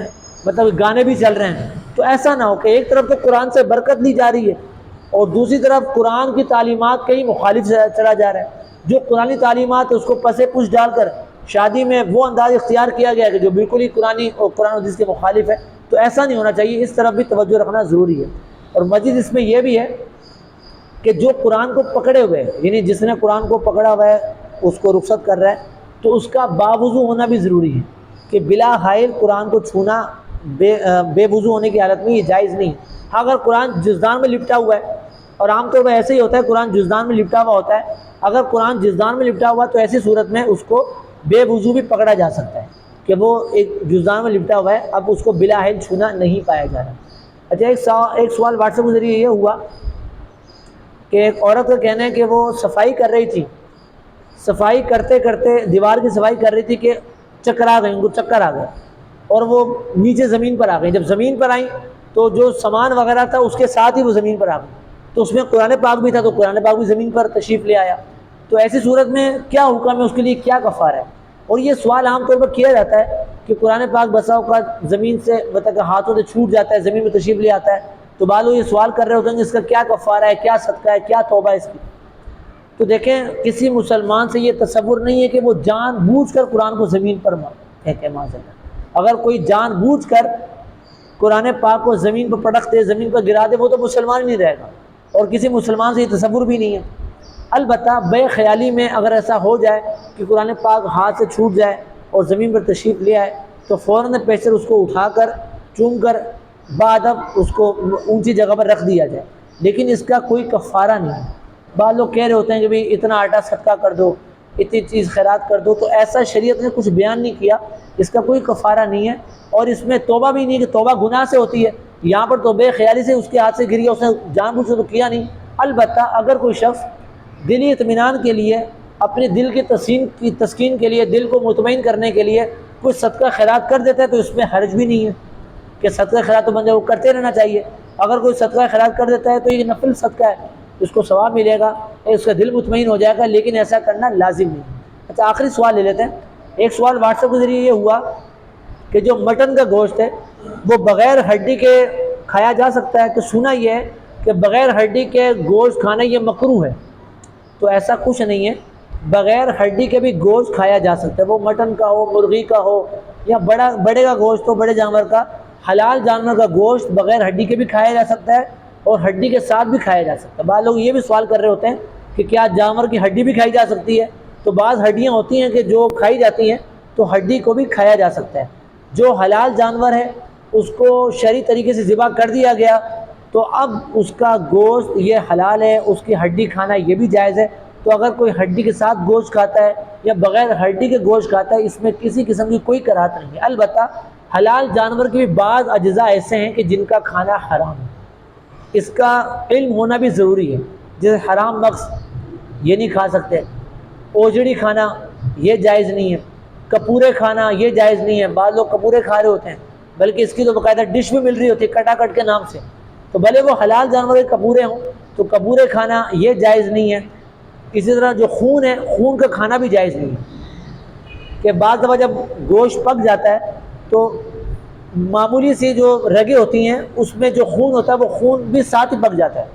مطلب گانے بھی چل رہے ہیں، تو ایسا نہ ہو کہ ایک طرف تو قرآن سے برکت لی جا رہی ہے اور دوسری طرف قرآن کی تعلیمات کہیں مخالف سے چلا جا رہا ہے۔ جو قرآنی تعلیمات اس کو پسے پوچھ ڈال کر شادی میں وہ انداز اختیار کیا گیا کہ جو بالکل ہی قرآن و حدیث کے مخالف ہے، تو ایسا نہیں ہونا چاہیے، اس طرف بھی توجہ رکھنا ضروری ہے۔ اور مزید اس میں یہ بھی ہے کہ جو قرآن کو پکڑے ہوئے ہے، یعنی جس نے قرآن کو پکڑا ہوا ہے اس کو رخصت کر رہا ہے، تو اس کا باوضو ہونا بھی ضروری ہے، کہ بلا حائل قرآن کو چھونا بے وضو ہونے کی حالت میں یہ جائز نہیں ہے۔ ہاں اگر قرآن جزدان میں لپٹا ہوا ہے، اور عام طور پر ایسے ہی ہوتا ہے، قرآن جزدان میں لپٹا ہوا ہوتا ہے، اگر قرآن جزدان میں لپٹا ہوا تو ایسی صورت میں اس کو بے وضو بھی پکڑا جا سکتا ہے کہ وہ ایک جزدان میں لپٹا ہوا ہے، اب اس کو بلا حائل چھونا نہیں پایا جا رہا۔ اچھا، ایک سوال واٹس ایپ کے ذریعے یہ ہوا کہ ایک عورت کا کہنا ہے کہ وہ صفائی کر رہی تھی، صفائی کرتے کرتے دیوار کی صفائی کر رہی تھی کہ چکر آ گئی، ان کو چکر آ گیا اور وہ نیچے زمین پر آ گئی۔ جب زمین پر آئیں تو جو سامان وغیرہ تھا اس کے ساتھ ہی وہ زمین پر آ گئی، تو اس میں قرآن پاک بھی تھا، تو قرآن پاک بھی زمین پر تشریف لے آیا، تو ایسی صورت میں کیا حکم ہے، اس کے لیے کیا کفارہ ہے؟ اور یہ سوال عام طور پر کیا جاتا ہے کہ قرآن پاک بسا اوقات زمین سے مطلب کہ ہاتھوں سے چھوٹ جاتا ہے، زمین میں تشریف لے آتا ہے، تو بعض لوگ یہ سوال کر رہے ہوتے ہیں کہ اس کا کیا کفارہ ہے، کیا صدقہ ہے، کیا توبہ ہے اس کی۔ تو دیکھیں، کسی مسلمان سے یہ تصور نہیں ہے کہ وہ جان بوجھ کر قرآن کو زمین پر پھینکے معاذاللہ۔ اگر کوئی جان بوجھ کر قرآن پاک کو زمین پر پٹک دے، زمین پر گرا دے، وہ تو مسلمان نہیں رہے گا، اور کسی مسلمان سے یہ تصور بھی نہیں ہے۔ البتہ بے خیالی میں اگر ایسا ہو جائے کہ قرآن پاک ہاتھ سے چھوٹ جائے اور زمین پر تشریف لے آئے، تو فوراً پیچر اس کو اٹھا کر چوم کر بعد اب اس کو اونچی جگہ پر رکھ دیا جائے، لیکن اس کا کوئی کفارہ نہیں ہے۔ بعض لوگ کہہ رہے ہوتے ہیں کہ بھئی اتنا آٹا صدقہ کر دو، اتنی چیز خیرات کر دو، تو ایسا شریعت نے کچھ بیان نہیں کیا، اس کا کوئی کفارہ نہیں ہے، اور اس میں توبہ بھی نہیں کہ توبہ گناہ سے ہوتی ہے، یہاں پر تو بے خیالی سے اس کے ہاتھ سے گر گیا، اس نے جان بوجھ سے تو کیا نہیں۔ البتہ اگر کوئی شخص دلی اطمینان کے لیے، اپنے دل کی تسکین کے لیے، دل کو مطمئن کرنے کے لیے کوئی صدقہ خیرات کر دیتا ہے تو اس میں حرج بھی نہیں ہے کہ صدقہ خیرات تو بندے کو کرتے رہنا چاہیے۔ اگر کوئی صدقہ خیرات کر دیتا ہے تو یہ نفل صدقہ ہے، اس کو ثواب ملے گا، اس کا دل مطمئن ہو جائے گا، لیکن ایسا کرنا لازم نہیں۔ اچھا آخری سوال لے لیتے ہیں۔ ایک سوال واٹس ایپ کے ذریعے یہ ہوا کہ جو مٹن کا گوشت ہے وہ بغیر ہڈی کے کھایا جا سکتا ہے؟ کہ سنا یہ ہے کہ بغیر ہڈی کے گوشت کھانا یہ مکروہ ہے، تو ایسا کچھ نہیں ہے، بغیر ہڈی کے بھی گوشت کھایا جا سکتا ہے، وہ مٹن کا ہو، مرغی کا ہو، یا بڑے کا گوشت ہو، بڑے جانور کا، حلال جانور کا گوشت بغیر ہڈی کے بھی کھایا جا سکتا ہے اور ہڈی کے ساتھ بھی کھایا جا سکتا ہے۔ بعض لوگ یہ بھی سوال کر رہے ہوتے ہیں کہ کیا جانور کی ہڈی بھی کھائی جا سکتی ہے؟ تو بعض ہڈیاں ہوتی ہیں کہ جو کھائی جاتی ہیں، تو ہڈی کو بھی کھایا جا سکتا ہے۔ جو حلال جانور ہے اس کو شرعی طریقے سے ذبح کر دیا گیا، تو اب اس کا گوشت یہ حلال ہے، اس کی ہڈی کھانا یہ بھی جائز ہے۔ تو اگر کوئی ہڈی کے ساتھ گوشت کھاتا ہے یا بغیر ہڈی کے گوشت کھاتا ہے، اس میں کسی قسم کی کوئی کراہت نہیں ہے۔ البتہ حلال جانور کے بھی بعض اجزاء ایسے ہیں کہ جن کا کھانا حرام ہے، اس کا علم ہونا بھی ضروری ہے۔ جیسے حرام مغز یہ نہیں کھا سکتے، اوجڑی کھانا یہ جائز نہیں ہے، کپورے کھانا یہ جائز نہیں ہے۔ بعض لوگ کپورے کھا رہے ہوتے ہیں، بلکہ اس کی تو باقاعدہ ڈش بھی مل رہی ہوتی ہے کٹا کٹ کے نام سے، تو بھلے وہ حلال جانور کے کپورے ہوں تو کپورے کھانا یہ جائز نہیں ہے۔ اسی طرح جو خون ہے، خون کا کھانا بھی جائز نہیں ہے، کہ بعض دفعہ جب گوشت پک جاتا ہے تو معمولی سی جو رگیں ہوتی ہیں اس میں جو خون ہوتا ہے وہ خون بھی ساتھ ہی پک جاتا ہے،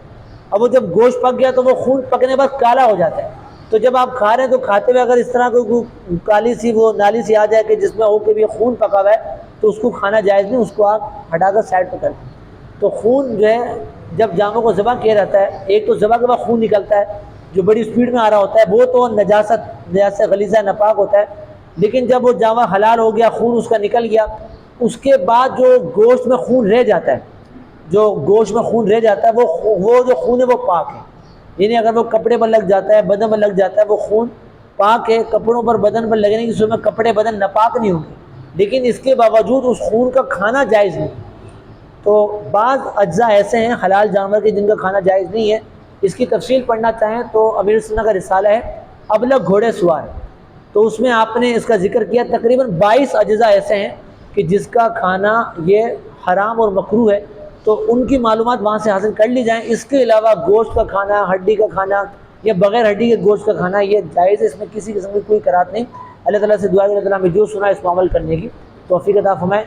اب وہ جب گوشت پک گیا تو وہ خون پکنے بعد کالا ہو جاتا ہے، تو جب آپ کھا رہے ہیں تو کھاتے ہوئے اگر اس طرح کوئی کالی سی وہ نالی سی آ جائے کہ جس میں ہو کہ یہ خون پکا ہوا ہے تو اس کو کھانا جائز نہیں، اس کو آپ ہٹا کر سائڈ پہ کر دیں۔ تو خون جو ہے جب جانور کو ذبح کیا جاتا ہے، ایک تو ذبح کے بعد خون نکلتا ہے جو بڑی سپیڈ میں آ رہا ہوتا ہے، وہ تو نجاست غلیظہ ناپاک ہوتا ہے، لیکن جب وہ جانور حلال ہو گیا، خون اس کا نکل گیا، اس کے بعد جو گوشت میں خون رہ جاتا ہے، جو گوشت میں خون رہ جاتا ہے وہ جو خون ہے وہ پاک ہے، یعنی اگر وہ کپڑے پر لگ جاتا ہے، بدن پر لگ جاتا ہے، وہ خون پاک ہے، کپڑوں پر بدن پر لگنے کی صورت میں کپڑے بدن ناپاک نہیں ہوں گے، لیکن اس کے باوجود اس خون کا کھانا جائز نہیں۔ تو بعض اجزاء ایسے ہیں حلال جانور کے جن کا کھانا جائز نہیں ہے۔ اس کی تفصیل پڑھنا چاہیں تو امیر سنہ کا رسالہ ہے ابلغ گھوڑے سوار، تو اس میں آپ نے اس کا ذکر کیا، تقریباً 22 اجزاء ایسے ہیں کہ جس کا کھانا یہ حرام اور مکروہ ہے، تو ان کی معلومات وہاں سے حاصل کر لی جائیں۔ اس کے علاوہ گوشت کا کھانا، ہڈی کا کھانا یا بغیر ہڈی کے گوشت کا کھانا یہ جائز ہے، اس میں کسی قسم کی کوئی کراہت نہیں۔ اللہ تعالیٰ سے دعا ہے کہ اللہ تعالیٰ ہمیں جو سنا اس کو عمل کرنے کی توفیق عطا فرمائے۔